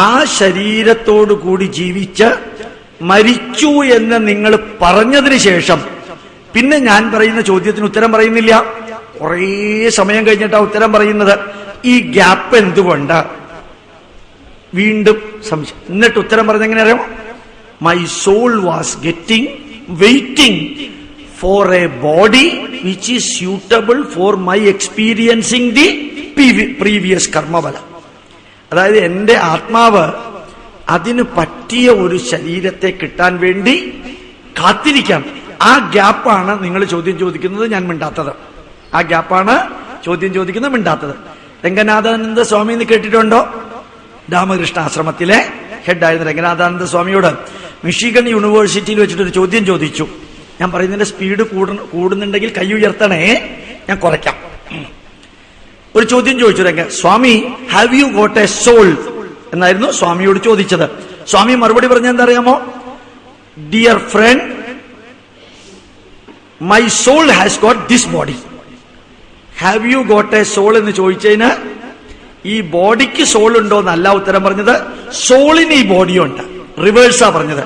ആ ശരീരത്തോടു കൂടി ജീവിച്ച് മരിച്ചു എന്ന് നിങ്ങൾ പറഞ്ഞതിന് ശേഷം പിന്നെ ഞാൻ പറയുന്ന ചോദ്യത്തിന് ഉത്തരം പറയുന്നില്ല. കുറേ സമയം കഴിഞ്ഞിട്ടാ ഉത്തരം പറയുന്നത്. ഈ ഗ്യാപ്പ് എന്തുകൊണ്ട്? വീണ്ടും സംശയം. എന്നിട്ട് ഉത്തരം പറഞ്ഞെങ്ങനെ അറിയാം? My soul was waiting for a body which is suitable for my experiencing the previous കർമ്മബലം. അതായത് എന്റെ ആത്മാവ് അതിന് പറ്റിയ ഒരു ശരീരത്തെ കിട്ടാൻ വേണ്ടി കാത്തിരിക്കാം. ആ ഗ്യാപ്പാണ് നിങ്ങൾ ചോദ്യം ചോദിക്കുന്നത്, ഞാൻ മിണ്ടാത്തത്. ആ ഗ്യാപ്പാണ് ചോദ്യം ചോദിക്കുന്നത്, മിണ്ടാത്തത്. രംഗനാഥാനന്ദ സ്വാമി എന്ന് കേട്ടിട്ടുണ്ടോ? രാമകൃഷ്ണ ആശ്രമത്തിലെ ഹെഡായിരുന്ന രംഗനാഥാനന്ദ സ്വാമിയോട് മിഷിഗൺ യൂണിവേഴ്സിറ്റിയിൽ വെച്ചിട്ടൊരു ചോദ്യം ചോദിച്ചു. ഞാൻ പറയുന്നതിന്റെ സ്പീഡ് കൂടുന്നുണ്ടെങ്കിൽ കൈ ഉയർത്തണേ, ഞാൻ കുറയ്ക്കാം. ഒരു ചോദ്യം ചോദിച്ചു സ്വാമി, have you got a soul എന്നായിരുന്നു സ്വാമിയോട് ചോദിച്ചത്. സ്വാമി മറുപടി പറഞ്ഞ എന്താ അറിയാമോ? Dear friend, my soul has got this body. Have you got a soul എന്ന് ചോദിച്ചതിന് ഈ ബോഡിക്ക് സോൾ ഉണ്ടോ എന്നല്ല ഉത്തരം പറഞ്ഞത്, സോളിന് ഈ ബോഡിയുണ്ട്. റിവേഴ്സാ പറഞ്ഞത്.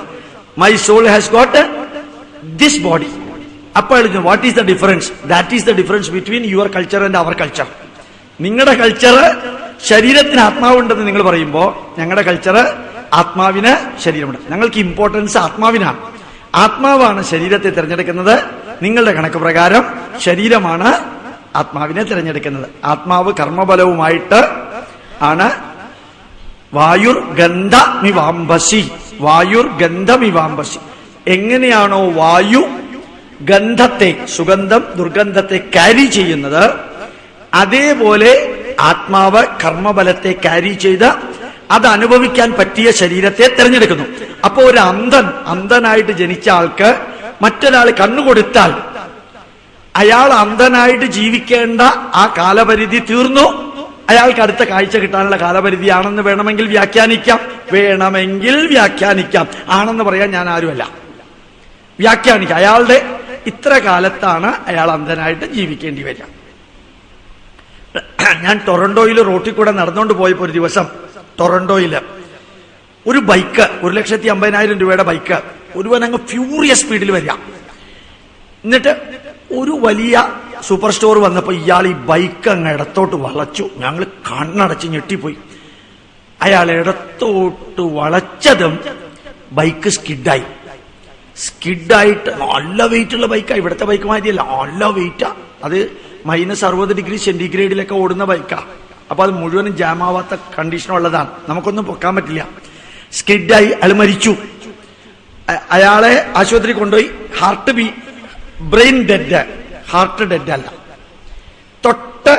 My soul has got this body. അപ്പോൾ what is the difference? That is the difference between your culture and our culture. നിങ്ങളുടെ കൾച്ചർ ശരീരത്തിന് ആത്മാവുണ്ടെന്ന് നിങ്ങൾ പറയുമ്പോൾ ഞങ്ങളുടെ കൾച്ചർ ആത്മാവിന് ശരീരമുണ്ട്. ഞങ്ങൾക്ക് ഇമ്പോർട്ടൻസ് ആത്മാവിനാണ്. ആത്മാവാണ് ശരീരത്തെ തിരഞ്ഞെടുക്കുന്നത്. നിങ്ങളുടെ കണക്ക് പ്രകാരം ശരീരമാണ് ആത്മാവിനെ തിരഞ്ഞെടുക്കുന്നത്. ആത്മാവ് കർമ്മബലവുമായിട്ട് ആണ്. വായുർ ഗന്ധമിവാംബസി, വായുർ ഗന്ധമിവാംബസി. എങ്ങനെയാണോ വായു ഗന്ധത്തെ, സുഗന്ധം ദുർഗന്ധത്തെ ക്യാരി ചെയ്യുന്നത്, അതേപോലെ ആത്മാവ് കർമ്മബലത്തെ ക്യാരി ചെയ്ത് അത് അനുഭവിക്കാൻ പറ്റിയ ശരീരത്തെ തിരഞ്ഞെടുക്കുന്നു. അപ്പോ ഒരു അന്ധനായിട്ട് ജനിച്ച ആൾക്ക് മറ്റൊരാൾ കണ്ണുകൊടുത്താൽ അയാൾ അന്ധനായിട്ട് ജീവിക്കേണ്ട ആ കാലപരിധി തീർന്നു. അയാൾക്ക് അടുത്ത കാഴ്ച കിട്ടാനുള്ള കാലപരിധിയാണെന്ന് വേണമെങ്കിൽ വ്യാഖ്യാനിക്കാം. ആണെന്ന് പറയാൻ ഞാൻ ആരുമല്ല. വ്യാഖ്യാനിക്കാം. അയാളുടെ ഇത്ര കാലത്താണ് അയാൾ അന്ധനായിട്ട് ജീവിക്കേണ്ടി വരിക. ഞാൻ ടൊറന്റോയിൽ റോട്ടിൽ കൂടെ നടന്നുകൊണ്ട് പോയപ്പോ ഒരു ദിവസം ടൊറന്റോയില് ഒരു ബൈക്ക്, 1,50,000 രൂപയുടെ ബൈക്ക്, ഒരുവൻ അങ്ങ് ഫ്യൂറിയസ് സ്പീഡിൽ വരിക. എന്നിട്ട് ഒരു വലിയ സൂപ്പർ സ്റ്റോർ വന്നപ്പോ ഇയാൾ ഈ ബൈക്ക് അങ്ങ് ഇടത്തോട്ട് വളച്ചു. ഞങ്ങൾ കണ്ണടച്ച് ഞെട്ടിപ്പോയി. അയാൾ ഇടത്തോട്ട് വളച്ചതും ബൈക്ക് സ്കിഡായിട്ട് നല്ല വെയിറ്റ് ഉള്ള ബൈക്കാ. ഇവിടുത്തെ ബൈക്ക് മാതിരിയല്ല, നല്ല വെയിറ്റാ. അത് -60°C ഓടുന്ന ബൈക്കാ. അപ്പൊ അത് മുഴുവനും ജാമാവാത്ത കണ്ടീഷനുള്ളതാണ്. നമുക്കൊന്നും പൊക്കാൻ പറ്റില്ല. സ്കിഡായി അയാൾ മരിച്ചു. അയാളെ ആശുപത്രി കൊണ്ടുപോയി. ബ്രെയിൻ ഡെഡ്, ഹാർട്ട് ഡെഡ് അല്ല. തൊട്ട്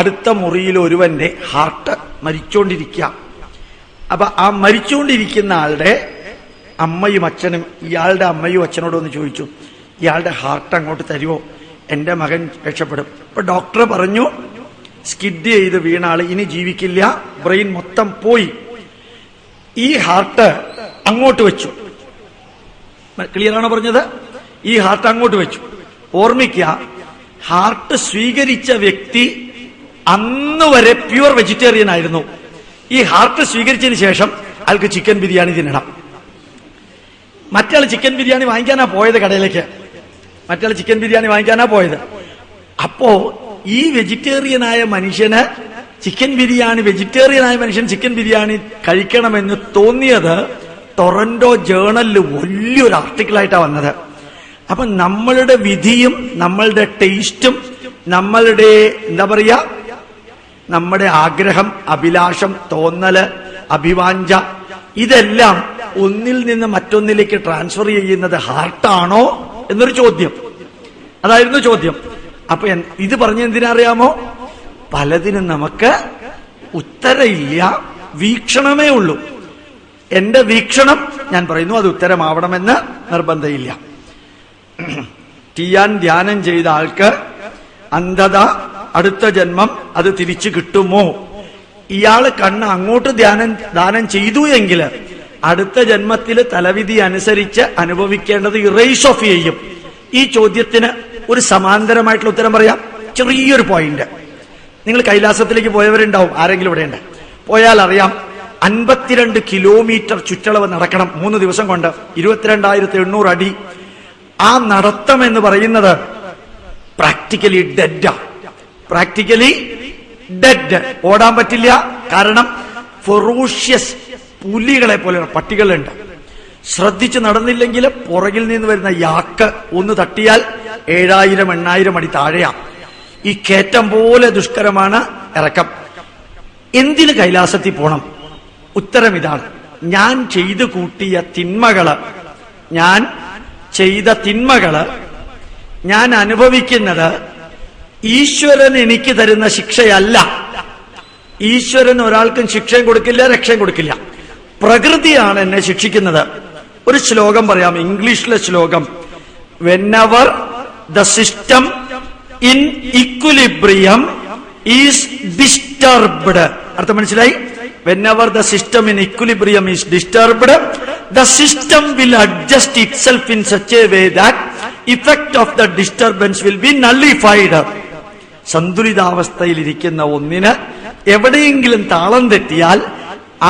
അടുത്ത മുറിയിൽ ഒരുവന്റെ ഹാർട്ട് മരിച്ചുകൊണ്ടിരിക്കുക. അപ്പൊ ആ മരിച്ചുകൊണ്ടിരിക്കുന്ന ആളുടെ അമ്മയും അച്ഛനും, ഇയാളുടെ അമ്മയും അച്ഛനോടൊന്ന് ചോദിച്ചു, ഇയാളുടെ ഹാർട്ട് അങ്ങോട്ട് തരുമോ, എന്റെ മകൻ രക്ഷപ്പെടും. അപ്പൊ ഡോക്ടർ പറഞ്ഞു, സ്കിഡ് ചെയ്ത് വീണ ആള് ഇനി ജീവിക്കില്ല, ബ്രെയിൻ മൊത്തം പോയി. ഈ ഹാർട്ട് അങ്ങോട്ട് വെച്ചു. ക്ലിയറാണോ പറഞ്ഞത്? ഈ ഹാർട്ട് അങ്ങോട്ട് വെച്ചു. ഓർമ്മിക്കുക, ഹാർട്ട് സ്വീകരിച്ച വ്യക്തി അന്ന് വരെ പ്യുവർ വെജിറ്റേറിയൻ ആയിരുന്നു. ഈ ഹാർട്ട് സ്വീകരിച്ചതിന് ശേഷം അയാൾക്ക് ചിക്കൻ ബിരിയാണി തിന്നണം. മറ്റയാൾ ചിക്കൻ ബിരിയാണി വാങ്ങിക്കാനാ പോയത് കടയിലേക്ക്. അപ്പോ ഈ വെജിറ്റേറിയനായ മനുഷ്യന് ചിക്കൻ ബിരിയാണി, വെജിറ്റേറിയനായ മനുഷ്യൻ ചിക്കൻ ബിരിയാണി കഴിക്കണമെന്ന് തോന്നിയത് ടൊറന്റോ ജേണലിൽ വലിയൊരു ആർട്ടിക്കിളായിട്ടാണ് വന്നത്. അപ്പൊ നമ്മളുടെ വിധിയും നമ്മളുടെ ടേസ്റ്റും നമ്മളുടെ എന്താ പറയാ, നമ്മുടെ ആഗ്രഹം, അഭിലാഷം, തോന്നല്, അഭിവാഞ്ച, ഇതെല്ലാം ഒന്നിൽ നിന്ന് മറ്റൊന്നിലേക്ക് ട്രാൻസ്ഫർ ചെയ്യുന്നത് ഹാർട്ടാണോ എന്നൊരു ചോദ്യം. അതായിരുന്നു ചോദ്യം. അപ്പൊ ഇത് പറഞ്ഞ എന്തിനറിയാമോ? പലതിനും നമുക്ക് ഉത്തരമില്ല, വീക്ഷണമേ ഉള്ളൂ. എന്റെ വീക്ഷണം ഞാൻ പറയുന്നു, അത് ഉത്തരമാവണമെന്ന് നിർബന്ധമില്ല. ചെയ്യാൻ ധ്യാനം ചെയ്ത ആൾക്ക് അന്ധത, അടുത്ത ജന്മം അത് തിരിച്ചു കിട്ടുമോ? ഇയാള് കണ്ണ് അങ്ങോട്ട് ദാനം ചെയ്തു എങ്കിൽ അടുത്ത ജന്മത്തിൽ തലവിധി അനുസരിച്ച് അനുഭവിക്കേണ്ടത് ഇറേസ് ഓഫ് ചെയ്യും. ഈ ചോദ്യത്തിന് ഒരു സമാന്തരമായിട്ടുള്ള ഉത്തരം പറയാം. ചെറിയൊരു പോയിന്റ്. നിങ്ങൾ കൈലാസത്തിലേക്ക് പോയവരുണ്ടാവും, ആരെങ്കിലും ഇവിടെ ഉണ്ട്. പോയാൽ അറിയാം, 52 കിലോമീറ്റർ ചുറ്റളവ് നടക്കണം 3 ദിവസം കൊണ്ട്, 22,800 അടി. ആ നടത്തം എന്ന് പറയുന്നത് പ്രാക്ടിക്കലി ഡെഡാ. Practically dead. ഓടാൻ പറ്റില്ല. കാരണം ഫെറോഷ്യസ് പുലികളെ പോലെയുള്ള പട്ടികളുണ്ട്. ശ്രദ്ധിച്ച് നടന്നില്ലെങ്കിൽ പുറകിൽ നിന്ന് വരുന്ന യാക്ക് ഒന്ന് തട്ടിയാൽ 7,000-8,000 അടി താഴെയാ. ഈ കയറ്റം പോലെ ദുഷ്കരമാണ് ഇറക്കം. എന്തിന് കൈലാസത്തിൽ പോണം? ഉത്തരം ഇതാണ്. ഞാൻ ചെയ്തു കൂട്ടിയ തിന്മകള്, ഞാൻ ചെയ്ത തിന്മകള് ഞാൻ അനുഭവിക്കുന്നത് ഈശ്വരൻ എനിക്ക് തരുന്ന ശിക്ഷയല്ല. ഈശ്വരൻ ഒരാൾക്കും ശിക്ഷയും കൊടുക്കില്ല, രക്ഷയും കൊടുക്കില്ല. പ്രകൃതിയാണ് എന്നെ ശിക്ഷിക്കുന്നത്. ഒരു ശ്ലോകം പറയാം, ഇംഗ്ലീഷിലെ ശ്ലോകം. Whenever the system in equilibrium is disturbed. അർത്ഥം മനസ്സിലായി? Whenever the system in equilibrium is disturbed, the system will adjust itself in such a way that effect of the disturbance will be nullified. സന്തുലിതാവസ്ഥയിലിരിക്കുന്ന ഒന്നിന് എവിടെയെങ്കിലും താളം തെറ്റിയാൽ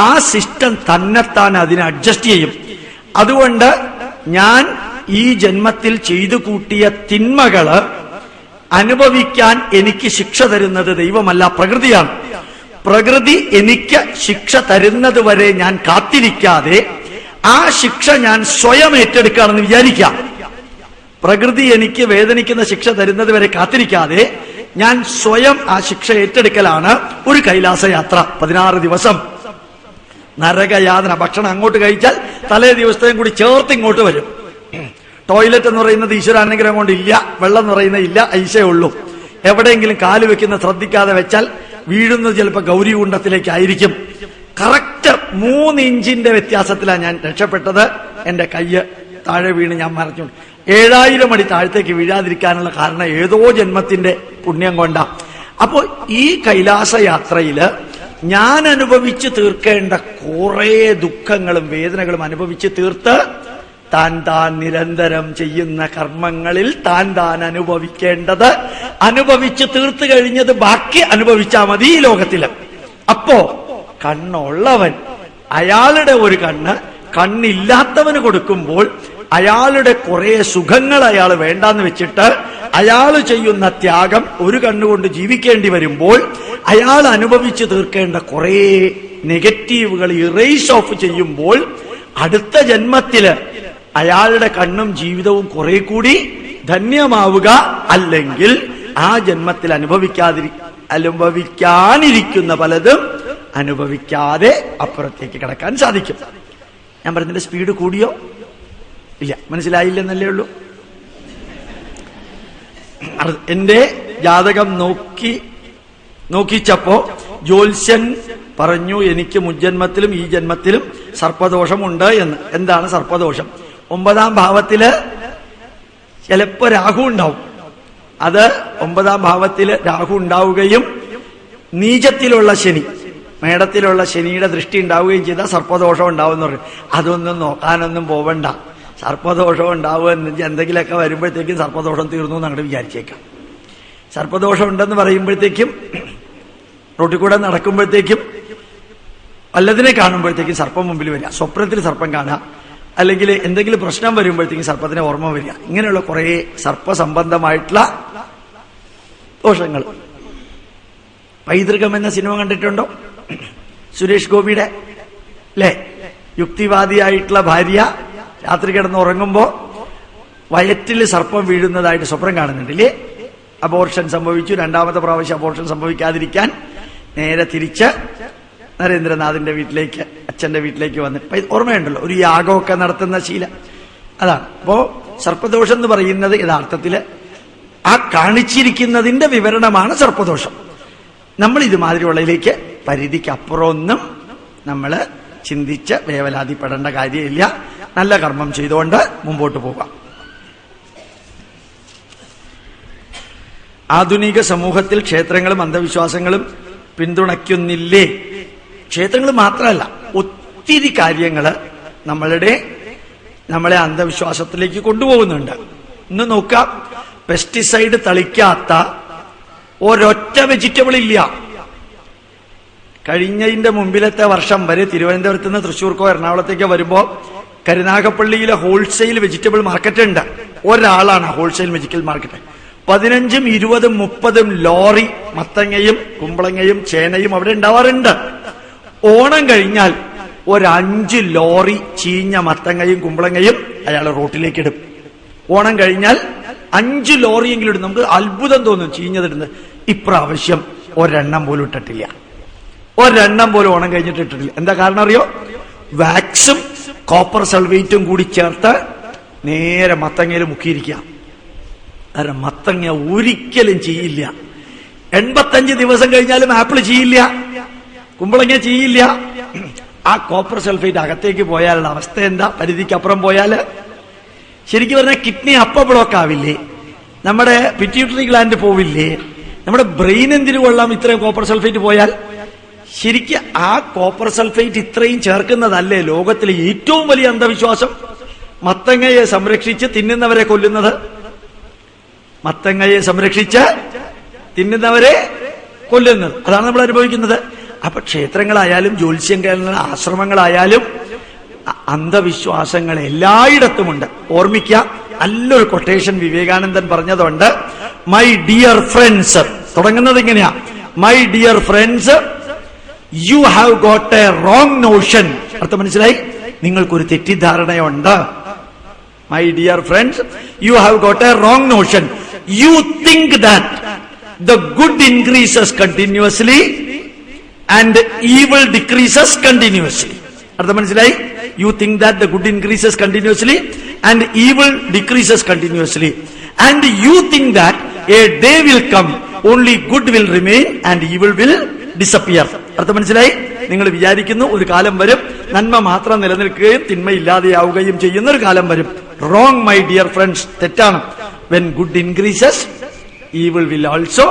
ആ system തന്നെത്താൻ അതിനെ adjust ചെയ്യും. അതുകൊണ്ട് ഞാൻ ഈ ജന്മത്തിൽ ചെയ്തു കൂട്ടിയ തിന്മകള് അനുഭവിക്കാൻ എനിക്ക് ശിക്ഷ തരുന്നത് ദൈവമല്ല, പ്രകൃതിയാണ്. പ്രകൃതി എനിക്ക് ശിക്ഷ തരുന്നത് വരെ ഞാൻ കാത്തിരിക്കാതെ ആ ശിക്ഷ ഞാൻ സ്വയം ഏറ്റെടുക്കുകയാണെന്ന് വിചാരിക്കാം. പ്രകൃതി എനിക്ക് വേദനിക്കുന്ന ശിക്ഷ തരുന്നത് വരെ കാത്തിരിക്കാതെ ഞാൻ സ്വയം ആ ശിക്ഷ ഏറ്റെടുക്കലാണ് ഒരു കൈലാസയാത്ര. 16 ദിവസം നരകയാതന. ഭക്ഷണം അങ്ങോട്ട് കഴിച്ചാൽ തലേ ദിവസത്തെയും കൂടി ചേർത്ത് ഇങ്ങോട്ട് വരും. ടോയ്ലറ്റ് എന്ന് പറയുന്നത് ഈശ്വരാനുഗ്രഹം കൊണ്ടില്ല, വെള്ളം എന്ന് പറയുന്നത് ഇല്ല, ഐസേ ഉള്ളൂ. എവിടെയെങ്കിലും കാല് വെക്കുന്ന ശ്രദ്ധിക്കാതെ വെച്ചാൽ വീഴുന്നത് ചിലപ്പോൾ ഗൗരികുണ്ഡത്തിലേക്കായിരിക്കും. കറക്റ്റ് 3 ഇഞ്ചിന്റെ വ്യത്യാസത്തിലാണ് ഞാൻ രക്ഷപ്പെട്ടത്. എന്റെ കയ്യ് താഴെ വീണ് ഞാൻ മറച്ചു. 7,000 അടി താഴത്തേക്ക് വീഴാതിരിക്കാനുള്ള കാരണം ഏതോ ജന്മത്തിന്റെ പുണ്യം കൊണ്ടാ. അപ്പോ ഈ കൈലാസയാത്രയില് ഞാൻ അനുഭവിച്ച് തീർക്കേണ്ട കുറെ ദുഃഖങ്ങളും വേദനകളും അനുഭവിച്ച് തീർത്ത് താൻ നിരന്തരം ചെയ്യുന്ന കർമ്മങ്ങളിൽ താൻ അനുഭവിക്കേണ്ടത് അനുഭവിച്ച് തീർത്തു കഴിഞ്ഞത് ബാക്കി അനുഭവിച്ചാൽ മതി ഈ ലോകത്തില്. അപ്പോ കണ്ണുള്ളവൻ അയാളുടെ ഒരു കണ്ണില്ലാത്തവന് കൊടുക്കുമ്പോൾ അയാളുടെ കുറെ സുഖങ്ങൾ അയാൾ വേണ്ടാന്ന് വെച്ചിട്ട് അയാൾ ചെയ്യുന്ന ത്യാഗം ഒരു കണ്ണുകൊണ്ട് ജീവിക്കേണ്ടി വരുമ്പോൾ അയാൾ അനുഭവിച്ചു തീർക്കേണ്ട കുറെ നെഗറ്റീവുകൾ ഇറേസ് ഓഫ് ചെയ്യുമ്പോൾ അടുത്ത ജന്മത്തില് അയാളുടെ കണ്ണും ജീവിതവും കുറെ കൂടി ധന്യമാവുക. അല്ലെങ്കിൽ ആ ജന്മത്തിൽ അനുഭവിക്കാനിരിക്കുന്ന പലതും അനുഭവിക്കാതെ അപ്പുറത്തേക്ക് കടക്കാൻ സാധിക്കും. ഞാൻ പറഞ്ഞതിന്റെ സ്പീഡ് കൂടിയോ ഇല്ല? മനസ്സിലായില്ലെന്നല്ലേ ഉള്ളൂ. എന്റെ ജാതകം നോക്കിച്ചപ്പോ ജ്യോത്സ്യൻ പറഞ്ഞു എനിക്ക് മുജ്ജന്മത്തിലും ഈ ജന്മത്തിലും സർപ്പദോഷമുണ്ട് എന്ന്. എന്താണ് സർപ്പദോഷം? 9ാം ഭാവത്തില് ചിലപ്പോ രാഹു ഉണ്ടാവും. അത് 9ാം ഭാവത്തില് രാഹു ഉണ്ടാവുകയും നീചത്തിലുള്ള ശനി, മേടത്തിലുള്ള ശനിയുടെ ദൃഷ്ടി ഉണ്ടാവുകയും ചെയ്താൽ സർപ്പദോഷം ഉണ്ടാവുമെന്ന് പറയും. അതൊന്നും നോക്കാനൊന്നും പോവണ്ട. സർപ്പദോഷം ഉണ്ടാവുമെന്ന് എന്തെങ്കിലുമൊക്കെ വരുമ്പോഴത്തേക്കും സർപ്പദോഷം തീർന്നു എന്ന് അങ്ങോട്ട് വിചാരിച്ചേക്കാം. സർപ്പദോഷം ഉണ്ടെന്ന് പറയുമ്പോഴത്തേക്കും റോട്ടിൽ കൂടെ നടക്കുമ്പോഴത്തേക്കും വല്ലതിനെ കാണുമ്പോഴത്തേക്കും സർപ്പം മുമ്പിൽ വരിക, സ്വപ്നത്തിൽ സർപ്പം കാണുക, അല്ലെങ്കിൽ എന്തെങ്കിലും പ്രശ്നം വരുമ്പോഴത്തേക്കും സർപ്പത്തിനെ ഓർമ്മ വരിക. ഇങ്ങനെയുള്ള കുറെ സർപ്പസംബന്ധമായിട്ടുള്ള ദോഷങ്ങൾ. പൈതൃകം എന്ന സിനിമ കണ്ടിട്ടുണ്ടോ? സുരേഷ് ഗോപിയുടെ അല്ലേ? യുക്തിവാദിയായിട്ടുള്ള ഭാര്യ രാത്രി കിടന്ന് ഉറങ്ങുമ്പോ വയറ്റിൽ സർപ്പം വീഴുന്നതായിട്ട് സ്വപ്നം കാണുന്നുണ്ടല്ലേ? അബോർഷൻ സംഭവിച്ചു. രണ്ടാമത്തെ പ്രാവശ്യം അബോർഷൻ സംഭവിക്കാതിരിക്കാൻ നേരെ തിരിച്ച് നരേന്ദ്രനാഥിന്റെ വീട്ടിലേക്ക്, അച്ഛന്റെ വീട്ടിലേക്ക് വന്നിട്ട് ഓർമ്മയുണ്ടല്ലോ, ഒരു യാഗമൊക്കെ നടത്തുന്ന ശീലം. അതാണ്. അപ്പോ സർപ്പദോഷം എന്ന് പറയുന്നത് യഥാർത്ഥത്തില് ആ കാണിച്ചിരിക്കുന്നതിന്റെ വിവരണമാണ് സർപ്പദോഷം. നമ്മൾ ഇതുമാതിരിയുള്ളതിലേക്ക് പരിധിക്കപ്പുറമൊന്നും നമ്മൾ ചിന്തിച്ച് വേവലാതിപ്പെടേണ്ട കാര്യമില്ല. നല്ല കർമ്മം ചെയ്തുകൊണ്ട് മുമ്പോട്ട് പോകാം. ആധുനിക സമൂഹത്തിൽ ക്ഷേത്രങ്ങളും അന്ധവിശ്വാസങ്ങളും പിന്തുണയ്ക്കുന്നില്ലേ? ക്ഷേത്രങ്ങൾ മാത്രമല്ല, ഒത്തിരി കാര്യങ്ങള് നമ്മളെ അന്ധവിശ്വാസത്തിലേക്ക് കൊണ്ടുപോകുന്നുണ്ട്. ഇന്ന് നോക്കാം, പെസ്റ്റിസൈഡ് തളിക്കാത്ത ഒരൊറ്റ വെജിറ്റബിൾ ഇല്ല. കഴിഞ്ഞതിന്റെ മുമ്പിലത്തെ വർഷം വരെ തിരുവനന്തപുരത്ത് നിന്ന് തൃശ്ശൂർക്കോ എറണാകുളത്തേക്കോ വരുമ്പോ കരുനാഗപ്പള്ളിയിലെ ഹോൾസെയിൽ വെജിറ്റബിൾ മാർക്കറ്റ് ഉണ്ട്. ഒരാളാണ് ഹോൾസെയിൽ വെജിറ്റബിൾ മാർക്കറ്റ്. 15, 20, 30 ലോറി മത്തങ്ങയും കുമ്പളങ്ങയും ചേനയും അവിടെ ഉണ്ടാവാറുണ്ട്. ഓണം കഴിഞ്ഞാൽ 5 ലോറി ചീഞ്ഞ മത്തങ്ങയും കുമ്പളങ്ങയും അയാൾ റോട്ടിലേക്ക് ഇടും. ഓണം കഴിഞ്ഞാൽ 5 ലോറിയെങ്കിലും ഇടും. നമുക്ക് അത്ഭുതം തോന്നും ചീഞ്ഞതിടുന്നത്. ഇപ്രാവശ്യം ഒരെണ്ണം പോലും ഇട്ടിട്ടില്ല. ഒരെണ്ണം പോലും ഓണം കഴിഞ്ഞിട്ട് ഇട്ടിട്ടില്ല. എന്താ കാരണം അറിയോ? വാക്സും കോപ്പർ സൾഫേറ്റും കൂടി ചേർത്ത് നേരെ മത്തങ്ങയിൽ മുക്കിയിരിക്കുക. കാരണം മത്തങ്ങ ഒരിക്കലും ചെയ്യില്ല. 85 ദിവസം കഴിഞ്ഞാലും ആപ്പിൾ ചെയ്യില്ല, കുമ്പളങ്ങ ചെയ്യില്ല. ആ കോപ്പർ സൾഫേറ്റ് അകത്തേക്ക് പോയാലുള്ള അവസ്ഥ എന്താ? പരിധിക്കപ്പുറം പോയാല് ശരിക്കും പറഞ്ഞാൽ കിഡ്നി ബ്ലോക്ക് ആവില്ലേ? നമ്മുടെ പിറ്റ്യൂട്ടറി ഗ്ലാൻഡ് പോവില്ലേ? നമ്മുടെ ബ്രെയിൻ എന്തിനു കൊള്ളാം ഇത്രയും കോപ്പർ സൾഫേറ്റ് പോയാൽ? ശരിക്കും ആ കോപ്പർ സൾഫേറ്റ് ഇത്രയും ചേർക്കുന്നതല്ലേ ലോകത്തിലെ ഏറ്റവും വലിയ അന്ധവിശ്വാസം? മത്തങ്ങയെ സംരക്ഷിച്ച് തിന്നുന്നവരെ കൊല്ലുന്നത്, മത്തങ്ങയെ സംരക്ഷിച്ച് തിന്നുന്നവരെ കൊല്ലുന്നത്, അതാണ് നമ്മൾ അനുഭവിക്കുന്നത്. അപ്പൊ ക്ഷേത്രങ്ങളായാലും ജ്യോത്സ്യങ്ങളായാലും ആശ്രമങ്ങളായാലും അന്ധവിശ്വാസങ്ങൾ എല്ലായിടത്തുമുണ്ട്. ഓർമ്മിക്കുക, നല്ലൊരു കൊട്ടേഷൻ വിവേകാനന്ദൻ പറഞ്ഞതുണ്ട്. മൈ ഡിയർ ഫ്രണ്ട്സ്, തുടങ്ങുന്നത് ഇങ്ങനെയാ: my dear friends, you have got a wrong notion. അർത്ഥം മനസ്സിലായി? നിങ്ങൾക്കൊരു തെറ്റിദ്ധാരണയുണ്ട്. My dear friends, you have got a wrong notion. You think that the good increases continuously and evil decreases continuously. അർത്ഥം മനസ്സിലായി? You think that the good increases continuously and evil decreases continuously. And you think that a day will come, only good will remain and evil will disappear. അർത്ഥം മനസ്സിലായി? നിങ്ങൾ വിചാരിക്കുന്നു ഒരു കാലം വരും നന്മ മാത്രം നിലനിൽക്കുകയും തിന്മ ഇല്ലാതെയാവുകയും ചെയ്യുന്ന ഒരു കാലം വരും. റോങ് മൈ ഡിയർ ഫ്രണ്ട്സ്, തെറ്റാണ്. When good increases, evil will also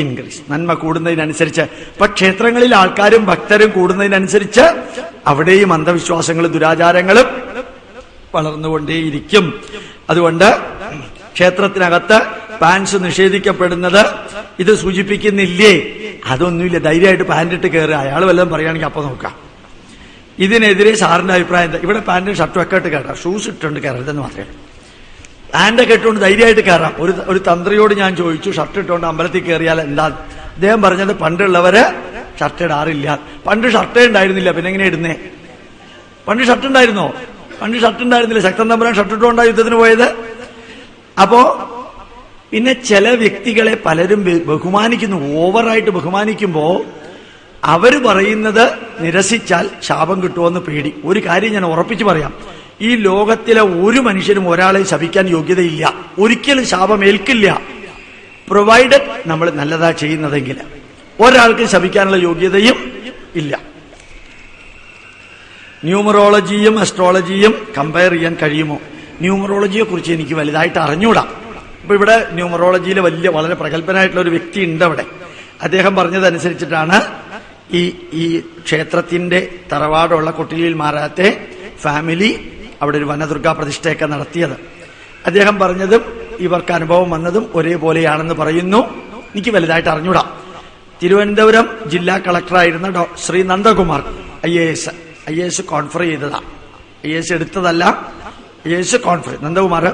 increase. നന്മ കൂടുന്നതിനനുസരിച്ച്. ഇപ്പൊ ക്ഷേത്രങ്ങളിൽ ആൾക്കാരും ഭക്തരും കൂടുന്നതിനനുസരിച്ച് അവിടെയും അന്ധവിശ്വാസങ്ങളും ദുരാചാരങ്ങളും വളർന്നുകൊണ്ടേയിരിക്കും. അതുകൊണ്ട് ക്ഷേത്രത്തിനകത്ത് പാൻസ് നിഷേധിക്കപ്പെടുന്നത് ഇത് സൂചിപ്പിക്കുന്നില്ലേ? അതൊന്നുമില്ല. ധൈര്യമായിട്ട് പാൻറ് ഇട്ട് കയറുക. അയാൾ വല്ലതും പറയുകയാണെങ്കിൽ അപ്പൊ നോക്കാം. ഇതിനെതിരെ സാറിന്റെ അഭിപ്രായം എന്താ? ഇവിടെ പാൻറ്റും ഷർട്ടും ഒക്കെ ഇട്ട് കയറാം, ഷൂസ് ഇട്ടുകൊണ്ട് കയറരുതെന്ന് മാത്രമേ. പാൻറ്റൊക്കെ ഇട്ടുകൊണ്ട് ധൈര്യമായിട്ട് കയറാം. ഒരു തന്ത്രിയോട് ഞാൻ ചോദിച്ചു, ഷർട്ട് ഇട്ടുകൊണ്ട് അമ്പലത്തിൽ കയറിയാൽ എന്താ? അദ്ദേഹം പറഞ്ഞത് പണ്ടുള്ളവര് ഷർട്ട് ഇടാറില്ല. പണ്ട് ഷർട്ടേ ഉണ്ടായിരുന്നില്ല, പിന്നെ എങ്ങനെ ഇടുന്നേ? പണ്ട് ഷർട്ട് ഉണ്ടായിരുന്നോ? പണ്ട് ഷർട്ട് ഉണ്ടായിരുന്നില്ല. ശക്തൻ തമ്പുരാൻ ഷർട്ട് ഇട്ടുകൊണ്ടാണ് യുദ്ധത്തിന് പോയത്. അപ്പോ പിന്നെ ചില വ്യക്തികളെ പലരും ബഹുമാനിക്കുന്നു. ഓവറായിട്ട് ബഹുമാനിക്കുമ്പോ അവര് പറയുന്നത് നിരസിച്ചാൽ ശാപം കിട്ടുമെന്ന് പേടി. ഒരു കാര്യം ഞാൻ ഉറപ്പിച്ചു പറയാം, ഈ ലോകത്തിലെ ഒരു മനുഷ്യനും ഒരാളെ ശപിക്കാൻ യോഗ്യതയില്ല. ഒരിക്കലും ശാപം ഏൽക്കില്ല. പ്രൊവൈഡഡ് നമ്മൾ നല്ലതാ ചെയ്യുന്നതെങ്കിൽ ഒരാൾക്ക് ശപിക്കാനുള്ള യോഗ്യതയും ഇല്ല. ന്യൂമറോളജിയും അസ്ട്രോളജിയും കമ്പയർ ചെയ്യാൻ കഴിയുമോ? ന്യൂമറോളജിയെ കുറിച്ച് എനിക്ക് വലുതായിട്ട് അറിഞ്ഞൂടാ. അപ്പൊ ഇവിടെ ന്യൂമറോളജിയിലെ വളരെ പ്രഗത്ഭനായിട്ടുള്ള ഒരു വ്യക്തി ഉണ്ട് അവിടെ. അദ്ദേഹം പറഞ്ഞതനുസരിച്ചിട്ടാണ് ഈ ക്ഷേത്രത്തിന്റെ തറവാടുള്ള കൊട്ടിലിയിൽ മാറാത്തെ ഫാമിലി അവിടെ ഒരു വനദുർഗാ പ്രതിഷ്ഠയൊക്കെ നടത്തിയത്. അദ്ദേഹം പറഞ്ഞതും ഇവർക്ക് അനുഭവം വന്നതും ഒരേപോലെയാണെന്ന് പറയുന്നു. എനിക്ക് വലുതായിട്ട് അറിഞ്ഞൂടാ. തിരുവനന്തപുരം ജില്ലാ കളക്ടറായിരുന്ന ശ്രീ നന്ദകുമാർ IAS കോൺഫർ ചെയ്തതാ. IAS എടുത്തതല്ല, IAS കോൺഫർ. നന്ദകുമാർ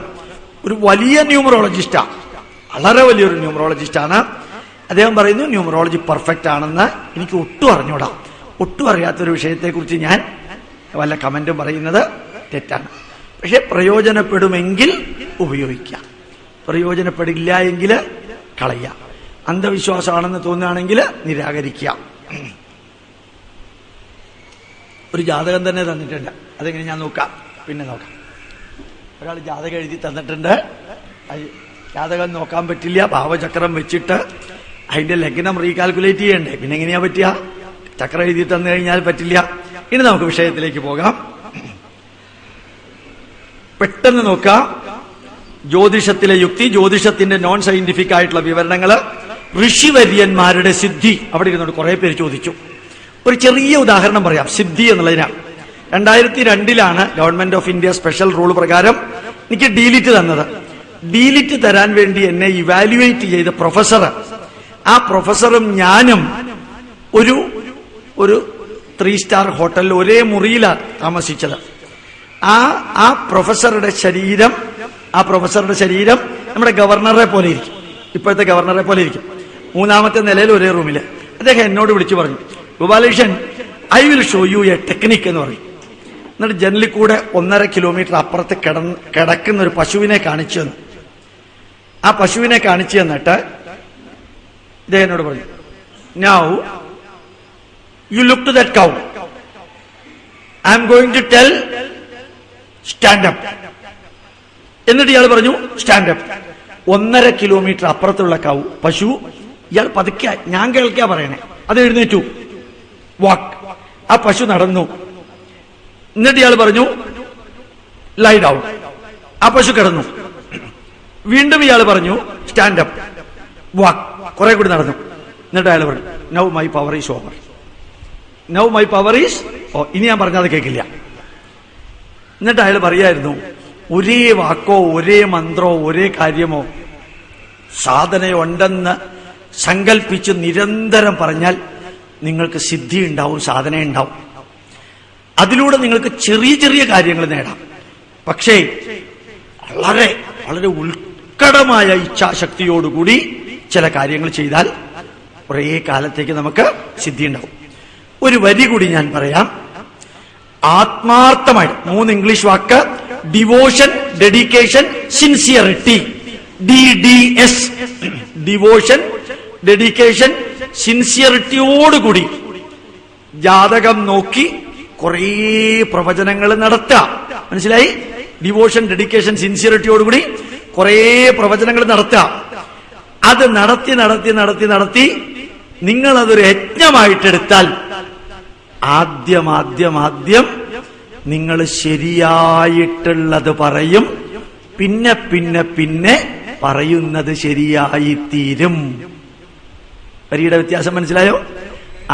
ഒരു വലിയ ന്യൂമറോളജിസ്റ്റാണ്, വളരെ വലിയൊരു ന്യൂമറോളജിസ്റ്റാണ്. അദ്ദേഹം പറയുന്നു ന്യൂമറോളജി പെർഫെക്റ്റ് ആണെന്ന്. എനിക്ക് ഒട്ടും അറിഞ്ഞൂടാ. ഒട്ടും അറിയാത്തൊരു വിഷയത്തെക്കുറിച്ച് ഞാൻ വല്ല കമന്റും പറയുന്നത് തെറ്റാണ്. പക്ഷെ പ്രയോജനപ്പെടുമെങ്കിൽ ഉപയോഗിക്കാം, പ്രയോജനപ്പെടില്ല എങ്കിൽ കളയാം. അന്ധവിശ്വാസമാണെന്ന് തോന്നുകയാണെങ്കിൽ നിരാകരിക്കാം. ഒരു ജാതകം തന്നെ തന്നിട്ടുണ്ട്. അതെങ്ങനെ ഞാൻ നോക്കാം, പിന്നെ നോക്കാം. ഒരാൾ ജാതകം എഴുതി തന്നിട്ടുണ്ട്. ജാതകം നോക്കാൻ പറ്റില്ല, ഭാവചക്രം വെച്ചിട്ട് അതിന്റെ ലഗ്നം റീകാൽക്കുലേറ്റ് ചെയ്യണ്ടേ, പിന്നെ എങ്ങനെയാ പറ്റുക? ചക്രം എഴുതി തന്നു കഴിഞ്ഞാൽ പറ്റില്ല. ഇനി നമുക്ക് വിഷയത്തിലേക്ക് പോകാം. പെട്ടെന്ന് നോക്കാം. ജ്യോതിഷത്തിലെ യുക്തി, ജ്യോതിഷത്തിന്റെ നോൺ സയന്റിഫിക് ആയിട്ടുള്ള വിവരണങ്ങള്, ഋഷിവര്യന്മാരുടെ സിദ്ധി. അവിടെ ഇരുന്നോണ്ട് കുറെ പേര് ചോദിച്ചു. ഒരു ചെറിയ ഉദാഹരണം പറയാം സിദ്ധി എന്നുള്ളതിനാണ്. 2002 government of India special rule പ്രകാരം എനിക്ക് ഡീലിറ്റ് തന്നത്. ഡീലിറ്റ് തരാൻ വേണ്ടി എന്നെ ഇവാലുവേറ്റ് ചെയ്ത പ്രൊഫസർ, ആ പ്രൊഫസറും ഞാനും ഒരു 3 സ്റ്റാർ ഹോട്ടലിൽ ഒരേ മുറിയിലാണ് താമസിച്ചത്. ആ പ്രൊഫസറുടെ ശരീരം നമ്മുടെ ഗവർണറെ പോലെ ഇരിക്കും, ഇപ്പോഴത്തെ ഗവർണറെ പോലെ ഇരിക്കും. 3ാമത്തെ നിലയിൽ ഒരേ റൂമില്. അദ്ദേഹം എന്നോട് വിളിച്ചു പറഞ്ഞു, Gopalakrishnan, I will show you A technique എന്ന് പറയും. എന്നിട്ട് ജനലിൽ കൂടെ 1.5 കിലോമീറ്റർ അപ്പുറത്ത് കിടക്കുന്ന ഒരു പശുവിനെ കാണിച്ചു തന്നു. ആ പശുവിനെ കാണിച്ചു തന്നിട്ട് ഇദ്ദേഹം എന്നോട് പറഞ്ഞു, now you look to that cow, I am going to tell stand up. എന്നിട്ട് ഇയാൾ പറഞ്ഞു സ്റ്റാൻഡപ്പ്. 1.5 കിലോമീറ്റർ അപ്പുറത്തുള്ള കൗ, പശു. ഇയാൾ പതുക്കെ, ഞാൻ കേൾക്കാ പറയണേ, അത് എഴുന്നേറ്റു, വാക്ക്. ആ പശു നടന്നു. എന്നിട്ട് ഇയാൾ പറഞ്ഞു ലൈ ഡൗൺ. ആ പശു കിടന്നു. വീണ്ടും ഇയാൾ പറഞ്ഞു സ്റ്റാൻഡപ്പ്, വാക്ക്. കുറെ കൂടി നടന്നു. എന്നിട്ട് അയാൾ പറഞ്ഞു now my power is over, now my power is ഓ. ഇനി ഞാൻ പറഞ്ഞത് കേൾക്കില്ല. എന്നിട്ട് അയാൾ പറയായിരുന്നു, ഒരേ വാക്കോ ഒരേ മന്ത്രോ ഒരേ കാര്യമോ സാധനയുണ്ടെന്ന് സങ്കല്പിച്ച് നിരന്തരം പറഞ്ഞാൽ നിങ്ങൾക്ക് സിദ്ധി ഉണ്ടാവും, സാധന ഉണ്ടാവും. അതിലൂടെ നിങ്ങൾക്ക് ചെറിയ ചെറിയ കാര്യങ്ങൾ നേടാം. പക്ഷേ വളരെ വളരെ ഉത്കടമായ ഇച്ഛാശക്തിയോടുകൂടി ചില കാര്യങ്ങൾ ചെയ്താൽ കുറേ കാലത്തേക്ക് നമുക്ക് സിദ്ധി ഉണ്ടാവും. ഒരു വരി കൂടി ഞാൻ പറയാം. ആത്മാർത്ഥമായിട്ട് 3 ഇംഗ്ലീഷ് വാക്ക്: devotion, dedication, sincerity. DDS. Devotion, dedication, സിൻസിയറിറ്റിയോടുകൂടി ജാതകം നോക്കി കുറേ പ്രവചനങ്ങൾ നടത്താം. മനസ്സിലായി? ഡിവോഷൻ, ഡെഡിക്കേഷൻ, സിൻസിയറിറ്റിയോടുകൂടി കുറേ പ്രവചനങ്ങൾ നടത്താം. അത് നടത്തി നടത്തി നടത്തി നടത്തി നിങ്ങളതൊരു യജ്ഞമായിട്ടെടുത്താൽ ആദ്യം നിങ്ങൾ ശരിയായിട്ടുള്ളത് പറയും, പിന്നെ പിന്നെ പിന്നെ പറയുന്നത് ശരിയായിത്തീരും. വരിയുടെ വ്യത്യാസം മനസ്സിലായോ?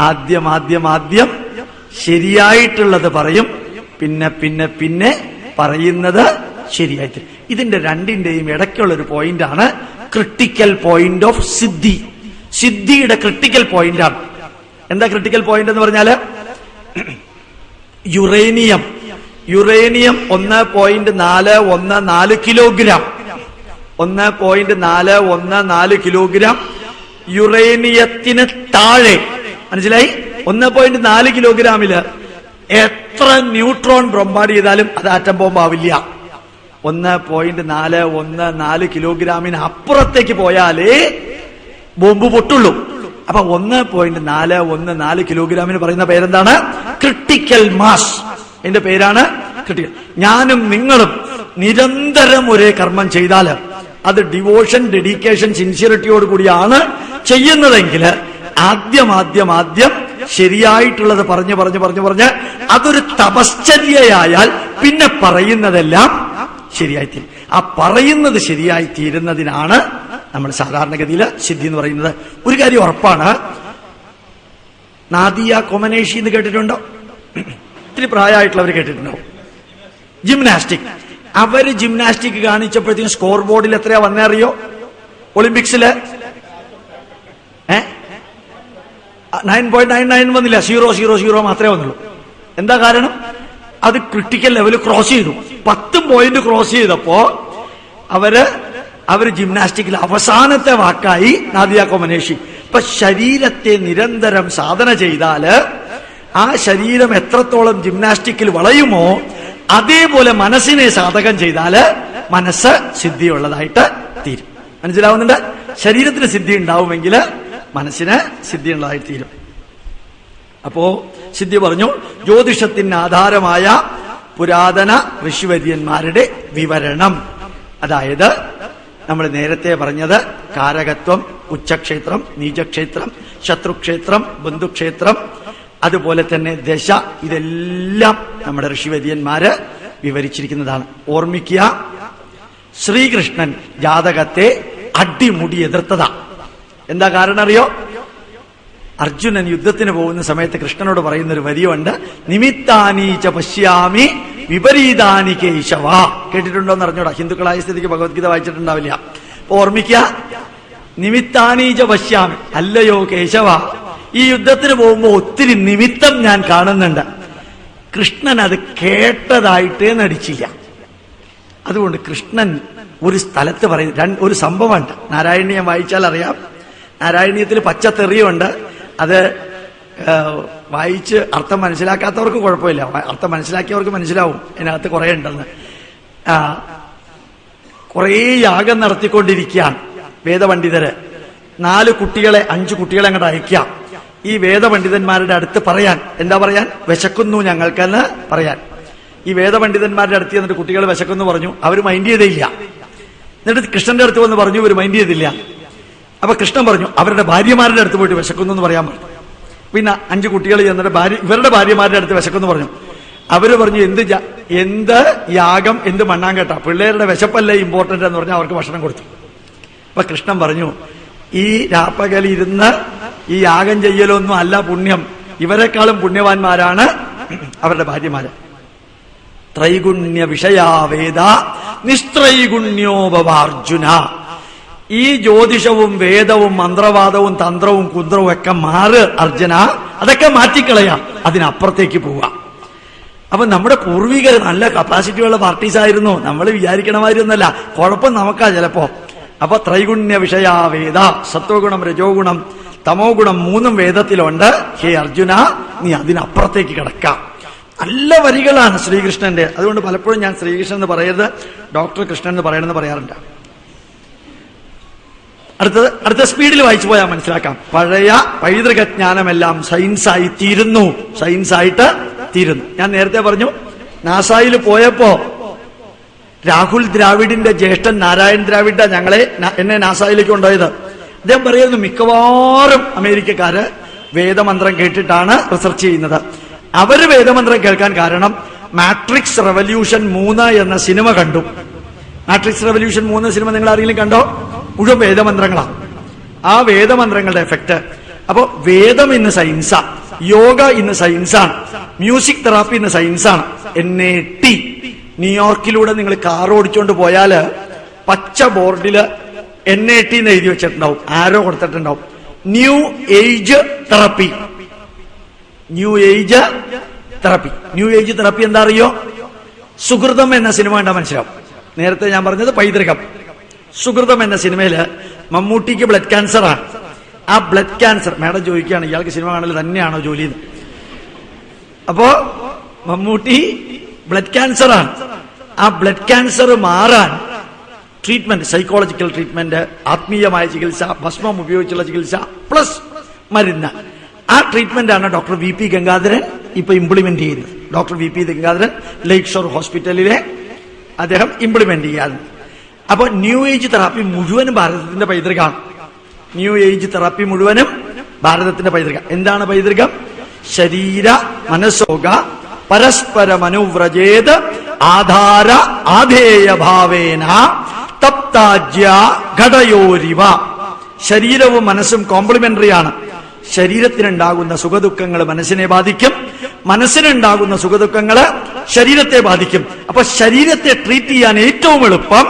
ആദ്യം ശരിയായിട്ടുള്ളത് പറയും, പിന്നെ പിന്നെ പിന്നെ പറയുന്നത് ശരിയായിത്തീരും. ഇതിന്റെ രണ്ടിന്റെയും ഇടയ്ക്കുള്ളൊരു പോയിന്റാണ് ക്രിട്ടിക്കൽ പോയിന്റ് ഓഫ് സിദ്ധി. സിദ്ധിയുടെ ക്രിട്ടിക്കൽ പോയിന്റാണ്. എന്താ ക്രിട്ടിക്കൽ പോയിന്റ് എന്ന് പറഞ്ഞാല്, യുറേനിയം 1.414 കിലോഗ്രാം, 1.414 കിലോഗ്രാം യുറേനിയത്തിന് താഴെ. മനസ്സിലായി? 1.4 കിലോഗ്രാമില് എത്ര ന്യൂട്രോൺ ബോംബാർഡ് ചെയ്താലും അത് ആറ്റം ബോംബാവില്ല. 1.414 കിലോഗ്രാമിന് അപ്പുറത്തേക്ക് പോയാലേ ബോംബ് പൊട്ടുള്ളൂ. അപ്പൊ 1.414 കിലോഗ്രാമിന് പറയുന്ന പേരെന്താണ്? Critical mass. എന്റെ പേരാണ് ക്രിട്ടിക്കൽ. ഞാനും നിങ്ങളും നിരന്തരം ഒരേ കർമ്മം ചെയ്താൽ അത് ഡിവോഷൻ, ഡെഡിക്കേഷൻ, സിൻസിയറിറ്റിയോട് കൂടിയാണ് ചെയ്യുന്നതെങ്കിൽ ആദ്യം ശരിയായിട്ടുള്ളത് പറഞ്ഞ് അതൊരു തപശ്ചര്യയായാൽ പിന്നെ പറയുന്നതെല്ലാം ശരിയായിത്തീരും. ആ പറയുന്നത് ശരിയായി തീരുന്നതിനാണ് നമ്മൾ സാധാരണഗതിയിൽ സിദ്ധി എന്ന് പറയുന്നത്. ഒരു കാര്യം ഉറപ്പാണ്, നാദിയ കൊമനേഷി എന്ന് കേട്ടിട്ടുണ്ടോ? ഇത്തിരി പ്രായമായിട്ടുള്ളവർ കേട്ടിട്ടുണ്ടോ? ജിംനാസ്റ്റിക്. അവര് ജിംനാസ്റ്റിക് കാണിച്ചപ്പോഴത്തേക്കും സ്കോർ ബോർഡിൽ എത്രയാ വന്നേ അറിയോ? ഒളിമ്പിക്സില് 9.99 വന്നില്ല, 0.00 മാത്രമേ വന്നുള്ളൂ. എന്താ കാരണം? അത് ക്രിട്ടിക്കൽ ലെവൽ ക്രോസ് ചെയ്തു. 10 പോയിന്റ് ക്രോസ് ചെയ്തപ്പോ അവര് ജിംനാസ്റ്റിക്കിൽ അവസാനത്തെ വാക്കായി നാദിയ കൊമനേഷി ഇപ്പൊ ശരീരത്തെ നിരന്തരം സാധന ചെയ്താല് ആ ശരീരം എത്രത്തോളം ജിംനാസ്റ്റിക്കിൽ വളയുമോ അതേപോലെ മനസ്സിനെ സാധകം ചെയ്താല് മനസ്സ് സിദ്ധിയുള്ളതായിട്ട് തീരും. മനസ്സിലാവുന്നുണ്ട്? ശരീരത്തിന് സിദ്ധി ഉണ്ടാവുമെങ്കിൽ മനസ്സിന് സിദ്ധി ഉള്ളതായി തീരും. അപ്പോ സിദ്ധി പറഞ്ഞു, ജ്യോതിഷത്തിന് ആധാരമായ പുരാതന ഋഷിവര്യന്മാരുടെ വിവരണം. അതായത് നമ്മൾ നേരത്തെ പറഞ്ഞത് കാരകത്വം, ഉച്ചക്ഷേത്രം, നീചക്ഷേത്രം, ശത്രുക്ഷേത്രം, ബന്ധുക്ഷേത്രം, അതുപോലെ തന്നെ ദശ, ഇതെല്ലാം നമ്മുടെ ഋഷിവര്യന്മാര് വിവരിച്ചിരിക്കുന്നതാണ്. ഓർമ്മിക്കുക, ശ്രീകൃഷ്ണൻ ജാതകത്തെ അടിമുടി എതിർത്തതാ. എന്താ കാരണം അറിയോ? അർജുനൻ യുദ്ധത്തിന് പോകുന്ന സമയത്ത് കൃഷ്ണനോട് പറയുന്നൊരു വരിയുണ്ട്, നിമിത്താനീച്ച പശ്യാമി വിപരീതാനി കേശവ. കേട്ടിട്ടുണ്ടോന്ന് അറിഞ്ഞൂടാ? ഹിന്ദുക്കളായ സ്ഥിതിക്ക് ഭഗവത്ഗീത വായിച്ചിട്ടുണ്ടാവില്ല. അപ്പൊ ഓർമ്മിക്കുക, നിമിത്താനീച്ച പശ്യാമി, അല്ലയോ കേശവ, ഈ യുദ്ധത്തിന് പോകുമ്പോ ഒത്തിരി നിമിത്തം ഞാൻ കാണുന്നുണ്ട്. കൃഷ്ണൻ അത് കേട്ടതായിട്ടേ നടിച്ചില്ല. അതുകൊണ്ട് കൃഷ്ണൻ ഒരു സ്ഥലത്ത് പറയുന്ന ഒരു സംഭവമുണ്ട്. നാരായണീയം വായിച്ചാൽ അറിയാം. നാരായണീയത്തിൽ പച്ചത്തെറിയുണ്ട്. അത് വായിച്ച് അർത്ഥം മനസ്സിലാക്കാത്തവർക്ക് കുഴപ്പമില്ല, അർത്ഥം മനസ്സിലാക്കിയവർക്ക് മനസ്സിലാവും അതിനകത്ത് കുറെ ഉണ്ടെന്ന്. കുറേ യാഗം നടത്തിക്കൊണ്ടിരിക്കുകയാണ് വേദപണ്ഡിതര്. 5 കുട്ടികളെ അങ്ങോട്ട് അയക്കാം ഈ വേദപണ്ഡിതന്മാരുടെ അടുത്ത് പറയാൻ. എന്താ പറയാൻ? വിശക്കുന്നു ഞങ്ങൾക്കെന്ന് പറയാൻ. ഈ വേദപണ്ഡിതന്മാരുടെ അടുത്ത് എന്നിട്ട് കുട്ടികൾ വിശക്കുന്നു പറഞ്ഞു. അവർ മൈൻഡ് ചെയ്തില്ല. എന്നിട്ട് കൃഷ്ണന്റെ അടുത്ത് വന്ന് പറഞ്ഞു, ഇവർ മൈൻഡ് ചെയ്തില്ല. അപ്പൊ കൃഷ്ണൻ പറഞ്ഞു, അവരുടെ ഭാര്യമാരുടെ അടുത്ത് പോയിട്ട് വിശക്കുന്നു എന്ന് പറയാൻ പറഞ്ഞു. പിന്നെ 5 കുട്ടികൾ ചെന്നിട്ട് ഇവരുടെ ഭാര്യമാരുടെ അടുത്ത് വിശക്കുന്നു പറഞ്ഞു. അവര് പറഞ്ഞു, എന്ത് യാഗം, എന്ത് മണ്ണാങ്കട്ട, പിള്ളേരുടെ വിശപ്പല്ലേ ഇമ്പോർട്ടന്റ് എന്ന് പറഞ്ഞാൽ അവർക്ക് ഭക്ഷണം കൊടുത്തു. അപ്പൊ കൃഷ്ണൻ പറഞ്ഞു, ഈ രാപ്പകലിരുന്ന് ഈ യാഗം ചെയ്യലൊന്നും അല്ല പുണ്യം, ഇവരെക്കാളും പുണ്യവാന്മാരാണ് അവരുടെ ഭാര്യമാര്. ത്രൈഗുണ്യ വിഷയാവേദ നിസ്ത്രൈഗുണ്യോപവാർജുന. ഈ ജ്യോതിഷവും വേദവും മന്ത്രവാദവും തന്ത്രവും കുന്ത്രവും ഒക്കെ മാറ് അർജുന, അതൊക്കെ മാറ്റിക്കളയാം, അതിനപ്പുറത്തേക്ക് പോവാം. അപ്പൊ നമ്മുടെ പൂർവികർ നല്ല കപ്പാസിറ്റിയുള്ള പാർട്ടീസ് ആയിരുന്നു. നമ്മൾ വിചാരിക്കണമായിരുന്നല്ല, കുഴപ്പം നമുക്കാ ചിലപ്പോ. അപ്പൊ ത്രൈഗുണ്യ വിഷയാവേദ, സത്വഗുണം, രജോഗുണം, തമോ ഗുണം 3 വേദത്തിലുണ്ട്. ഹേ അർജുന, നീ അതിനപ്പുറത്തേക്ക് കിടക്കാം. നല്ല വരികളാണ് ശ്രീകൃഷ്ണന്റെ. അതുകൊണ്ട് പലപ്പോഴും ഞാൻ ശ്രീകൃഷ്ണൻ എന്ന് പറയരുത്, ഡോക്ടർ കൃഷ്ണൻ എന്ന് പറയണമെന്ന് പറയാറുണ്ട്. അടുത്ത സ്പീഡിൽ വായിച്ചു പോയാൽ മനസ്സിലാക്കാം. പഴയ പൈതൃക ജ്ഞാനമെല്ലാം സയൻസായി തീരുന്നു, സയൻസായിട്ട് തീരുന്നു. ഞാൻ നേരത്തെ പറഞ്ഞു, നാസായിൽ പോയപ്പോ രാഹുൽ ദ്രാവിഡിന്റെ ജ്യേഷ്ഠൻ നാരായൺ ദ്രാവിഡ എന്നെ നാസായിലേക്ക് കൊണ്ടുപോയത്. അദ്ദേഹം പറയുന്നു, മിക്കവാറും അമേരിക്കക്കാര് വേദമന്ത്രം കേട്ടിട്ടാണ് റിസർച്ച് ചെയ്യുന്നത്. അവര് വേദമന്ത്രം കേൾക്കാൻ കാരണം മാട്രിക്സ് റെവല്യൂഷൻ 3 എന്ന സിനിമ കണ്ടു. മാട്രിക്സ് റെവല്യൂഷൻ 3 സിനിമ നിങ്ങൾ ആരെങ്കിലും കണ്ടോ? മുഴുവൻ വേദമന്ത്രങ്ങളാണ്. ആ വേദമന്ത്രങ്ങളുടെ എഫക്ട്. അപ്പോ വേദം ഇന്ന് സയൻസാ, യോഗ ഇന്ന് സയൻസാണ്, മ്യൂസിക് തെറാപ്പി ഇന്ന് സയൻസാണ്. NAT, ന്യൂയോർക്കിലൂടെ നിങ്ങൾ കാർ ഓടിച്ചോണ്ട് പോയാല് പച്ച ബോർഡില് NAT എന്ന് എഴുതി വെച്ചിട്ടുണ്ടാവും, ആരോ കൊടുത്തിട്ടുണ്ടാവും. New age therapy. New age therapy. New age therapy എന്താ അറിയോ? സുഹൃതം എന്ന സിനിമ കണ്ടാൽ മനസ്സിലാവും. നേരത്തെ ഞാൻ പറഞ്ഞത് പൈതൃകം. സുഹൃതം എന്ന സിനിമയില് മമ്മൂട്ടിക്ക് ബ്ലഡ് ക്യാൻസർ ആണ്. ആ ബ്ലഡ് ക്യാൻസർ, മാഡം ചോദിക്കുകയാണ്, ഇയാൾക്ക് സിനിമ കാണൽ തന്നെയാണോ ജോലി? അപ്പോ മമ്മൂട്ടി ബ്ലഡ് ക്യാൻസർ ആണ്. ആ ബ്ലഡ് ക്യാൻസർ മാറാൻ ട്രീറ്റ്മെന്റ്, സൈക്കോളജിക്കൽ ട്രീറ്റ്മെന്റ്, ആത്മീയമായ ചികിത്സ, ഭസ്മം ഉപയോഗിച്ചുള്ള ചികിത്സ പ്ലസ് മരുന്ന്. ആ ട്രീറ്റ്മെന്റ് ആണ് ഡോക്ടർ VP ഗംഗാധരൻ ഇപ്പൊ ഇംപ്ലിമെന്റ് ചെയ്യുന്നത്. Doctor VP Gangadharan lake shore ഹോസ്പിറ്റലിലെ അദ്ദേഹം ഇംപ്ലിമെന്റ് ചെയ്യാറ്. അപ്പൊ ന്യൂ ഏജ് തെറാപ്പി മുഴുവനും ഭാരതത്തിന്റെ പൈതൃകമാണ്. ന്യൂ ഏജ് തെറാപ്പി മുഴുവനും ഭാരതത്തിന്റെ പൈതൃകം. എന്താണ് പൈതൃകം? ശരീര മനസ്സോക പരസ്പരമനുവ്രജേത് ആധാര ആധേയ ഭാവേന തപ്താജ്യ ഘടയോരിവ. ശരീരവും മനസ്സും കോംപ്ലിമെന്ററിയാണ്. ശരീരത്തിനുണ്ടാകുന്ന സുഖദുഃഖങ്ങൾ മനസ്സിനെ ബാധിക്കും, മനസ്സിനുണ്ടാകുന്ന സുഖദുഃഖങ്ങള് ശരീരത്തെ ബാധിക്കും. അപ്പൊ ശരീരത്തെ ട്രീറ്റ് ചെയ്യാൻ ഏറ്റവും എളുപ്പം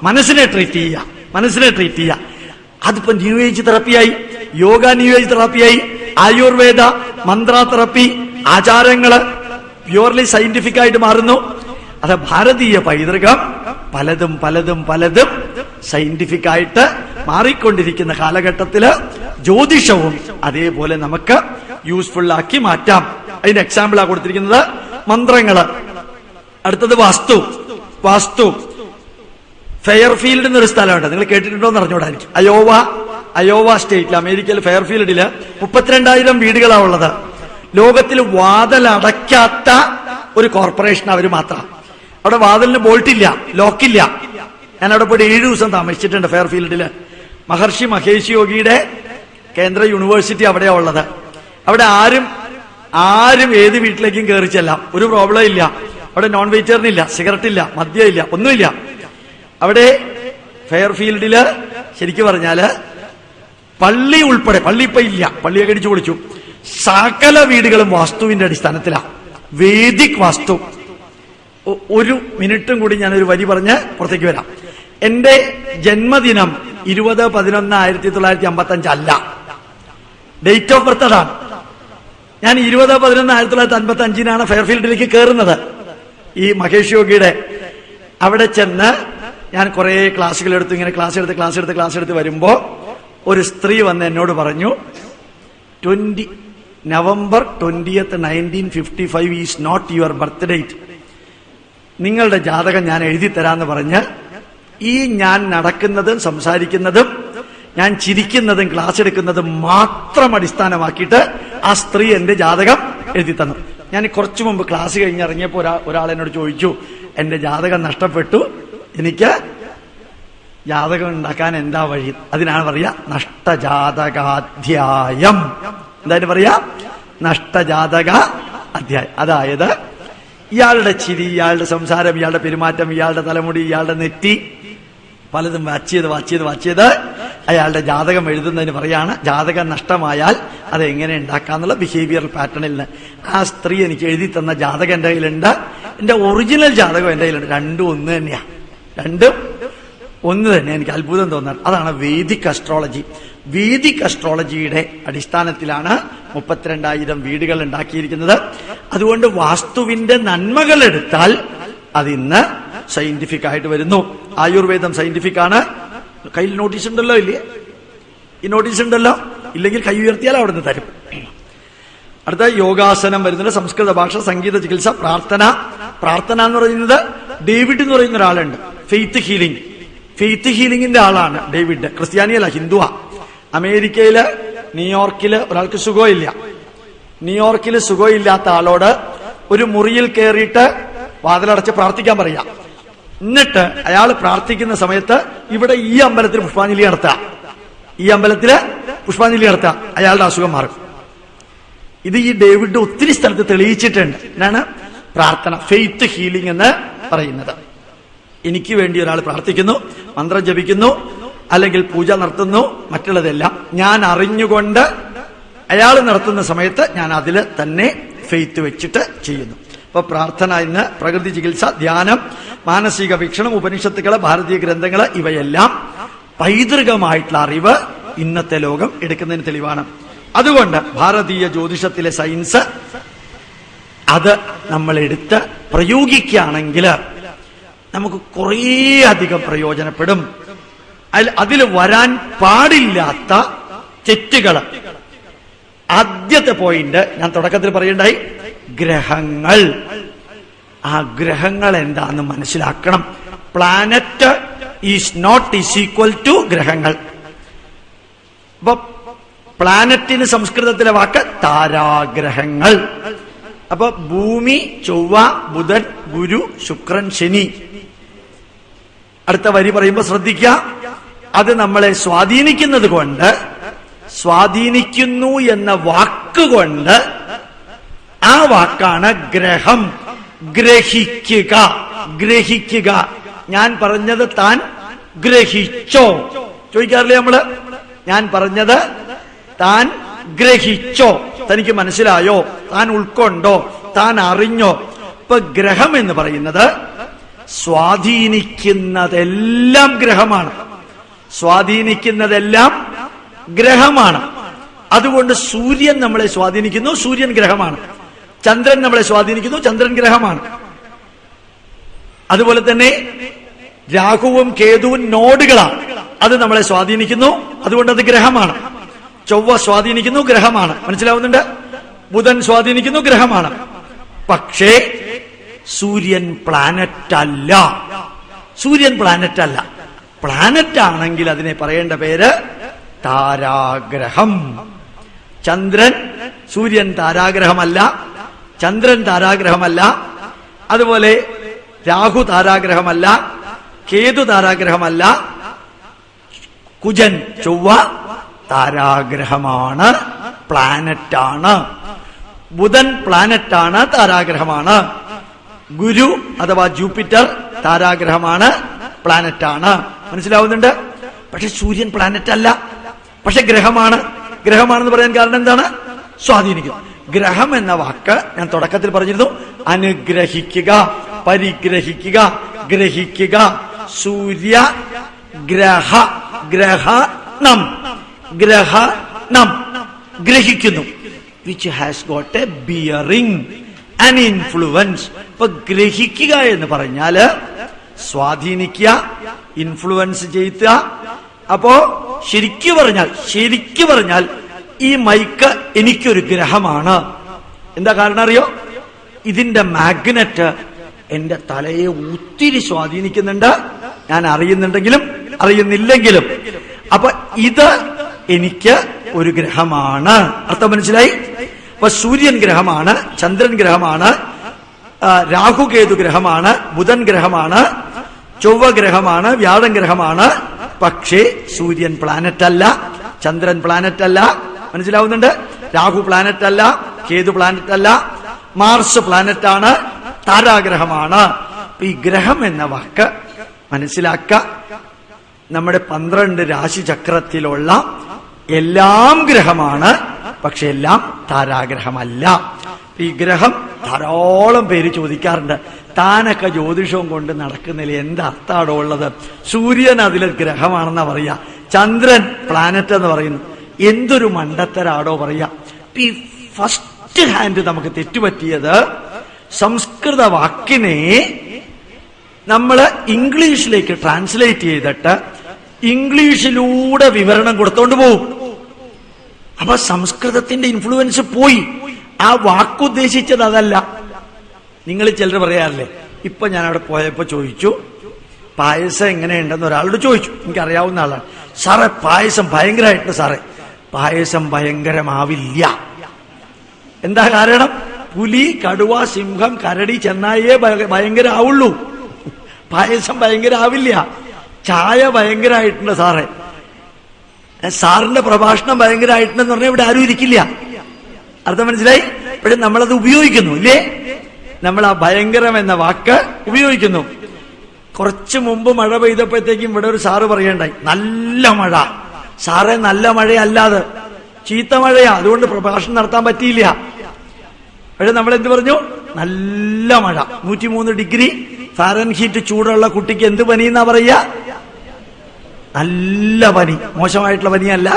മനസ്സിനെ ട്രീറ്റ് ചെയ്യുക. അതിപ്പോ ന്യൂ ഏജ് തെറാപ്പിയായി, യോഗ ന്യൂ ഏജ് തെറാപ്പിയായി, ആയുർവേദ, മന്ത്ര തെറാപ്പി, ആചാരങ്ങള് പ്യൂർലി സയന്റിഫിക് ആയിട്ട് മാറുന്നു. അത് ഭാരതീയ പൈതൃകം പലതും സയന്റിഫിക് ആയിട്ട് മാറിക്കൊണ്ടിരിക്കുന്ന കാലഘട്ടത്തില് ജ്യോതിഷവും അതേപോലെ നമുക്ക് യൂസ്ഫുൾ ആക്കി മാറ്റാം. അതിന്റെ എക്സാമ്പിളാണ് കൊടുത്തിരിക്കുന്നത് മന്ത്രങ്ങള്. അടുത്തത് വാസ്തു. വാസ്തു ഫെയർഫീൽഡ് എന്നൊരു സ്ഥലമുണ്ട്, നിങ്ങൾ കേട്ടിട്ടുണ്ടോ എന്ന് അറിഞ്ഞൂടായിരിക്കും. അയോവ സ്റ്റേറ്റിൽ, അമേരിക്കയിൽ ഫെയർഫീൽഡില് 32,000 വീടുകളാണ് ഉള്ളത്. ലോകത്തിൽ വാതിലടയ്ക്കാത്ത ഒരു കോർപ്പറേഷൻ അവർ മാത്രം. അവിടെ വാതിലിന് ബോൾട്ടില്ല, ലോക്കില്ല. ഞാൻ അവിടെ പോയിട്ട് 7 ദിവസം താമസിച്ചിട്ടുണ്ട് ഫെയർഫീൽഡില്. മഹർഷി മഹേഷ് യോഗിയുടെ കേന്ദ്ര യൂണിവേഴ്സിറ്റി അവിടെയാ ഉള്ളത്. അവിടെ ആരും ഏത് വീട്ടിലേക്കും കയറി ചെല്ലാം, ഒരു പ്രോബ്ലം ഇല്ല. അവിടെ നോൺ വെജിറ്റേറിയൻ ഇല്ല, സിഗരറ്റ് ഇല്ല, മദ്യം ഇല്ല, ഒന്നുമില്ല. അവിടെ ഫെയർഫീൽഡില് ശരിക്കും പറഞ്ഞാല് പള്ളി ഉൾപ്പെടെ, പള്ളി ഇപ്പൊ ഇല്ല, പള്ളിയൊക്കെ അടിച്ചു പൊളിച്ചു, സകല വീടുകളും വാസ്തുവിന്റെ അടിസ്ഥാനത്തിലാണ്. വേദിക് വാസ്തു. ഒരു മിനിറ്റും കൂടി ഞാനൊരു വരി പറഞ്ഞ് പുറത്തേക്ക് വരാം. എന്റെ ജന്മദിനം 20/11/1955 അല്ല, ഡേറ്റ് ഓഫ് ബർത്ത് അതാണ്. ഞാൻ 20/11/1955 ഫെയർഫീൽഡിലേക്ക് കയറുന്നത്. ഈ മഹേഷ് യോഗിയുടെ അവിടെ ചെന്ന് ഞാൻ കുറെ ക്ലാസ്സുകൾ എടുത്തു. ഇങ്ങനെ ക്ലാസ് എടുത്ത് വരുമ്പോ ഒരു സ്ത്രീ വന്ന് എന്നോട് പറഞ്ഞു, November 20th, 1955 is not your birth date. നിങ്ങളുടെ ജാതകം ഞാൻ എഴുതി തരാന്ന് പറഞ്ഞ് ഈ ഞാൻ നടക്കുന്നതും സംസാരിക്കുന്നതും ഞാൻ ചിരിക്കുന്നതും ക്ലാസ് എടുക്കുന്നതും മാത്രം അടിസ്ഥാനമാക്കിയിട്ട് ആ സ്ത്രീ എന്റെ ജാതകം എഴുതി തന്നു. ഞാൻ കുറച്ചു മുമ്പ് ക്ലാസ് കഴിഞ്ഞിറങ്ങിയപ്പോ ഒരാൾ എന്നോട് ചോദിച്ചു, എന്റെ ജാതകം നഷ്ടപ്പെട്ടു, എനിക്ക് ജാതകം ഉണ്ടാക്കാൻ എന്താ വഴി? അതിനാണ് പറയാ നഷ്ടജാതകാധ്യായം. എന്തായാലും പറയാ നഷ്ടജാതക അധ്യായം. അതായത് ഇയാളുടെ ചിരി, ഇയാളുടെ സംസാരം, ഇയാളുടെ പെരുമാറ്റം, ഇയാളുടെ തലമുടി, ഇയാളുടെ നെറ്റി, പലതും വാച്ച് ചെയ്ത് അയാളുടെ ജാതകം എഴുതുന്നതിന് പറയാണ് ജാതകം നഷ്ടമായാൽ അത് എങ്ങനെ ഉണ്ടാക്കാന്നുള്ള ബിഹേവിയറൽ പാറ്റേണിൽ നിന്ന്. ആ സ്ത്രീ എനിക്ക് എഴുതി തന്ന ജാതകം എന്റെ കയ്യിലുണ്ട്, എന്റെ ഒറിജിനൽ ജാതകം എന്റെ കയ്യിലുണ്ട്. രണ്ടും ഒന്ന് തന്നെയാ, രണ്ടും ഒന്ന് തന്നെ. എനിക്ക് അത്ഭുതം തോന്നാറ് അതാണ് വേദിക് അസ്ട്രോളജി. വേദിക് അസ്ട്രോളജിയുടെ അടിസ്ഥാനത്തിലാണ് 32,000 വീടുകൾ ഉണ്ടാക്കിയിരിക്കുന്നത്. അതുകൊണ്ട് വാസ്തുവിന്റെ നന്മകൾ എടുത്താൽ അതിന്ന് സയന്റിഫിക് ആയിട്ട് വരുന്നു. ആയുർവേദം സയന്റിഫിക് ആണ്. കയ്യിൽ നോട്ടീസ് ഉണ്ടല്ലോ, ഇല്ലേ? ഈ നോട്ടീസ് ഉണ്ടല്ലോ, ഇല്ലെങ്കിൽ കൈ ഉയർത്തിയാൽ അവിടെ നിന്ന് തരും. അടുത്ത യോഗാസനം വരുന്നുണ്ട്. സംസ്കൃത ഭാഷ, സംഗീത ചികിത്സ, പ്രാർത്ഥന. പ്രാർത്ഥന എന്ന് പറയുന്നത് ഡേവിഡ് എന്ന് പറയുന്ന ഒരാളുണ്ട്, ഫെയ്ത്ത് ഹീലിംഗിന്റെ ആളാണ് ഡേവിഡ്. ക്രിസ്ത്യാനിയല്ല, ഹിന്ദുവാ. അമേരിക്കയില് ന്യൂയോർക്കില് ഒരാൾക്ക് സുഖമില്ല. ന്യൂയോർക്കിൽ സുഖമില്ലാത്ത ആളോട് ഒരു മുറിയിൽ കയറിയിട്ട് വാതിലടച്ച് പ്രാർത്ഥിക്കാൻ പറയാം. എന്നിട്ട് അയാൾ പ്രാർത്ഥിക്കുന്ന സമയത്ത് ഇവിടെ ഈ അമ്പലത്തിൽ പുഷ്പാഞ്ജലി നടത്തുക, അയാളുടെ അസുഖം മാറും. ഇത് ഈ ഡേവിഡ് ഒത്തിരി സ്ഥലത്ത് തെളിയിച്ചിട്ടുണ്ട്. എന്നാണ് പ്രാർത്ഥന, ഫെയ്ത്ത് ഹീലിംഗ് എന്ന് പറയുന്നത്. എനിക്ക് വേണ്ടി ഒരാൾ പ്രാർത്ഥിക്കുന്നു, മന്ത്രം ജപിക്കുന്നു, അല്ലെങ്കിൽ പൂജ നടത്തുന്നു, മറ്റുള്ളതെല്ലാം ഞാൻ അറിഞ്ഞുകൊണ്ട് അയാൾ നടത്തുന്ന സമയത്ത് ഞാൻ അതിൽ തന്നെ ഫെയ്ത്ത് വെച്ചിട്ട് ചെയ്യുന്നു. അപ്പൊ പ്രാർത്ഥന ഇന്ന് പ്രകൃതി ചികിത്സ, ധ്യാനം, മാനസിക വീക്ഷണം, ഉപനിഷത്തുക്കള്, ഭാരതീയ ഗ്രന്ഥങ്ങള്, ഇവയെല്ലാം പൈതൃകമായിട്ടുള്ള അറിവ് ഇന്നത്തെ ലോകം എടുക്കുന്നതിന് തെളിവാണ്. അതുകൊണ്ട് ഭാരതീയ ജ്യോതിഷത്തിലെ സയൻസ് അത് നമ്മൾ എടുത്ത് പ്രയോഗിക്കുകയാണെങ്കിൽ നമുക്ക് കുറേ അധികം പ്രയോജനപ്പെടും. അതിൽ വരാൻ പാടില്ലാത്ത തെറ്റുകൾ. ആദ്യത്തെ പോയിന്റ് ഞാൻ തുടക്കത്തിൽ പറയണ്ടായി, ഗ്രഹങ്ങൾ. ആ ഗ്രഹങ്ങൾ എന്താന്ന് മനസ്സിലാക്കണം. Planet is not equal to ഗ്രഹങ്ങൾ. അപ്പൊ പ്ലാനറ്റിന് സംസ്കൃതത്തിലെ വാക്ക് താരാഗ്രഹങ്ങൾ. അപ്പൊ ഭൂമി, ചൊവ്വ, ബുധൻ, ഗുരു, ശുക്രൻ, ശനി. അടുത്ത വരി പറയുമ്പോൾ ശ്രദ്ധിക്കുക, അത് നമ്മളെ സ്വാധീനിക്കുന്നത് കൊണ്ട്, സ്വാധീനിക്കുന്നു എന്ന വാക്കുകൊണ്ട്, ആ വാക്കാണ് ഗ്രഹം. ഗ്രഹിക്കുക. ഞാൻ പറഞ്ഞത് താൻ ഗ്രഹിച്ചോ ചോദിക്കാറില്ലേ നമ്മള്? ഞാൻ പറഞ്ഞത് താൻ ഗ്രഹിച്ചോ, തനിക്ക് മനസ്സിലായോ, താൻ ഉൾക്കൊണ്ടോ, താൻ അറിഞ്ഞോ? ഇപ്പൊ ഗ്രഹം എന്ന് പറയുന്നത് സ്വാധീനിക്കുന്നതെല്ലാം ഗ്രഹമാണ്. അതുകൊണ്ട് സൂര്യൻ നമ്മളെ സ്വാധീനിക്കുന്നു, സൂര്യൻ ഗ്രഹമാണ്. ചന്ദ്രൻ നമ്മളെ സ്വാധീനിക്കുന്നു, ചന്ദ്രൻ ഗ്രഹമാണ്. അതുപോലെ തന്നെ രാഹുവും കേതുവും നോഡുകളാണ്, അത് നമ്മളെ സ്വാധീനിക്കുന്നു, അതുകൊണ്ട് അത് ഗ്രഹമാണ്. ചൊവ്വ സ്വാധീനിക്കുന്നു, ഗ്രഹമാണ്. മനസ്സിലാവുന്നുണ്ട്? ബുധൻ സ്വാധീനിക്കുന്നു, ഗ്രഹമാണ്. പക്ഷേ സൂര്യൻ പ്ലാനറ്റ് അല്ല. സൂര്യൻ പ്ലാനറ്റ് അല്ല. പ്ലാനറ്റ് ആണെങ്കിൽ അതിനെ പറയേണ്ട പേര് താരാഗ്രഹം. ചന്ദ്രൻ, സൂര്യൻ താരാഗ്രഹമല്ല, ചന്ദ്രൻ താരാഗ്രഹമല്ല, അതുപോലെ രാഹു താരാഗ്രഹമല്ല, കേതു താരാഗ്രഹമല്ല, കുജൻ ചൊവ്വ താരാഗ്രഹമാണ്, പ്ലാനറ്റാണ്. ബുധൻ പ്ലാനറ്റാണ്, താരാഗ്രഹമാണ്. ഗുരു അഥവാ ജൂപ്പിറ്റർ താരാഗ്രഹമാണ്, പ്ലാനറ്റാണ്. മനസ്സിലാവുന്നുണ്ട്? പക്ഷെ സൂര്യൻ പ്ലാനറ്റ് അല്ല, പക്ഷെ ഗ്രഹമാണ്. ഗ്രഹമാണെന്ന് പറയാൻ കാരണം എന്താണ്? സ്വാധീനിക്കും. ഗ്രഹം എന്ന വാക്ക് ഞാൻ തുടക്കത്തിൽ പറഞ്ഞിരുന്നു. അനുഗ്രഹിക്കുക, പരിഗ്രഹിക്കുക, ഗ്രഹിക്കുക. സൂര്യ ഗ്രഹ, ഗ്രഹണം, ഗ്രഹണം, ഗ്രഹിക്കുന്നു. Which has got a bearing an influence. ഇപ്പൊ ഗ്രഹിക്കുക എന്ന് പറഞ്ഞാല് സ്വാധീനിക്കുക, ഇൻഫ്ലുവൻസ് ചെയ്യുക. അപ്പോ ശരിക്കു പറഞ്ഞാൽ ഈ മൈക്ക് എനിക്കൊരു ഗ്രഹമാണ്. എന്താ കാരണം അറിയോ? ഇതിന്റെ മാഗ്നറ്റ് എന്റെ തലയെ ഒത്തിരി സ്വാധീനിക്കുന്നുണ്ട്. ഞാൻ അറിയുന്നുണ്ടെങ്കിലും അറിയുന്നില്ലെങ്കിലും. അപ്പൊ ഇത് എനിക്ക് ഒരു ഗ്രഹമാണ്. അർത്ഥം മനസ്സിലായി? അപ്പൊ സൂര്യൻ ഗ്രഹമാണ്, ചന്ദ്രൻ ഗ്രഹമാണ്, രാഹുകേതു ഗ്രഹമാണ്, ബുധൻ ഗ്രഹമാണ്, ചൊവ്വ ഗ്രഹമാണ്, വ്യാഴം ഗ്രഹമാണ്. പക്ഷേ സൂര്യൻ പ്ലാനറ്റ് അല്ല, ചന്ദ്രൻ പ്ലാനറ്റ് അല്ല. മനസ്സിലാവുന്നുണ്ട്? രാഹു പ്ലാനറ്റ് അല്ല, കേതു പ്ലാനറ്റ് അല്ല, മാർസ് പ്ലാനറ്റ് ആണ്, താരാഗ്രഹമാണ്. ഈ ഗ്രഹം എന്ന വാക്ക് മനസ്സിലാക്ക. നമ്മുടെ 12 രാശിചക്രത്തിലുള്ള എല്ലാം ഗ്രഹമാണ്, പക്ഷെ എല്ലാം താരാഗ്രഹമല്ല. ഈ ഗ്രഹം ധാരാളം പേര് ചോദിക്കാറുണ്ട്. താനൊക്കെ ജ്യോതിഷവും കൊണ്ട് നടക്കുന്നില്ല, എന്തർത്ഥാടോ ഉള്ളത്? സൂര്യൻ അതിലെ ഗ്രഹമാണെന്നാ പറയാ, ചന്ദ്രൻ പ്ലാനറ്റ് എന്ന് പറയുന്നു. എന്തൊരു മണ്ടത്തരാടോ പറയാ. ഈ ഫസ്റ്റ് ഹാൻഡ് നമുക്ക് തെറ്റുപറ്റിയത് സംസ്കൃത വാക്കിനെ നമ്മള് ഇംഗ്ലീഷിലേക്ക് ട്രാൻസ്ലേറ്റ് ചെയ്തിട്ട് ഇംഗ്ലീഷിലൂടെ വിവരണം കൊടുത്തോണ്ട് പോകും. അപ്പൊ സംസ്കൃതത്തിന്റെ ഇൻഫ്ലുവൻസ് പോയി. ആ വാക്കുദ്ദേശിച്ചത് അതല്ല. നിങ്ങൾ ചിലർ പറയാറില്ലേ, ഇപ്പൊ ഞാൻ അവിടെ പോയപ്പോ ചോദിച്ചു പായസം എങ്ങനെയുണ്ടെന്ന് ഒരാളോട് ചോദിച്ചു. എനിക്കറിയാവുന്ന ആളാണ്. സാറേ പായസം ഭയങ്കരമായിട്ട്. സാറേ പായസം ഭയങ്കരമാവില്ല. എന്താ കാരണം? പുലി, കടുവ, സിംഹം, കരടി, ചെന്നായേ ഭയങ്കര ആവുള്ളൂ. പായസം ഭയങ്കര ആവില്ല. ചായ ഭയങ്കരമായിട്ടുണ്ട് സാറേ. സാറിന്റെ പ്രഭാഷണം ഭയങ്കരമായിട്ടുണ്ടെന്ന് പറഞ്ഞാൽ ഇവിടെ ആരും ഇരിക്കില്ല. അർത്ഥം മനസ്സിലായി? പക്ഷെ നമ്മളത് ഉപയോഗിക്കുന്നു ഇല്ലേ? നമ്മൾ ആ ഭയങ്കരം എന്ന വാക്ക് ഉപയോഗിക്കുന്നു. കുറച്ചു മുമ്പ് മഴ പെയ്തപ്പോഴത്തേക്കും ഇവിടെ ഒരു സാറ് പറയണ്ടായി, നല്ല മഴ. സാറേ നല്ല മഴയല്ലാതെ ചീത്ത മഴയാ, അതുകൊണ്ട് പ്രഭാഷണം നടത്താൻ പറ്റിയില്ല. പക്ഷെ നമ്മൾ എന്ത് പറഞ്ഞു? നല്ല മഴ. 103 ഡിഗ്രി ഫാരൻഹീറ്റ് ചൂടുള്ള കുട്ടിക്ക് എന്ത് പനി എന്നാ പറയാ? നല്ല പനി. മോശമായിട്ടുള്ള പനിയല്ല,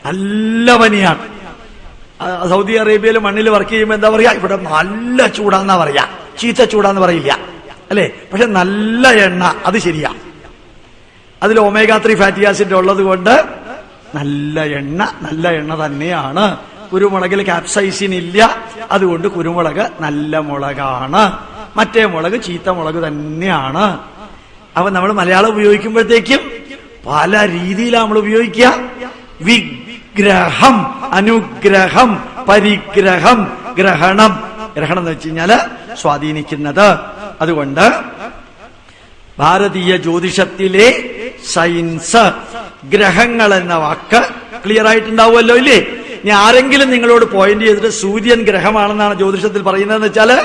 നല്ല പനിയാണ്. സൗദി അറേബ്യയിൽ മണ്ണിൽ വർക്ക് ചെയ്യുമ്പോൾ എന്താ പറയാ? ഇവിടെ നല്ല ചൂടാന്നാ പറയാ, ചീത്ത ചൂടാന്ന് പറയില്ല അല്ലെ? പക്ഷെ നല്ല എണ്ണ, അത് ശരിയാ. അതിൽ ഒമേഗ 3 ഫാറ്റി ആസിഡ് ഉള്ളത് കൊണ്ട് നല്ല എണ്ണ തന്നെയാണ്. കുരുമുളകിൽ കാപ്സൈസിൻ ഇല്ല, അതുകൊണ്ട് കുരുമുളക് നല്ല മുളകാണ്. മറ്റേ മുളക് ചീത്ത മുളക് തന്നെയാണ്. അപ്പൊ നമ്മൾ മലയാളം ഉപയോഗിക്കുമ്പോഴത്തേക്കും പല രീതിയിലാണ് നമ്മൾ ഉപയോഗിക്കുക. വിഗ്രഹം, അനുഗ്രഹം, പരിഗ്രഹം, ഗ്രഹണം. ഗ്രഹണം എന്ന് വെച്ച് കഴിഞ്ഞാല് സ്വാധീനിക്കുന്നത്. അതുകൊണ്ട് ഭാരതീയ ജ്യോതിഷത്തിലെ സയൻസ് ഗ്രഹങ്ങൾ എന്ന വാക്ക് ക്ലിയർ ആയിട്ടുണ്ടാവുമല്ലോ ഇല്ലേ? ഇനി ആരെങ്കിലും നിങ്ങളോട് പോയിന്റ് ചെയ്തിട്ട് സൂര്യൻ ഗ്രഹമാണെന്നാണ് ജ്യോതിഷത്തിൽ പറയുന്നതെന്ന് വെച്ചാല്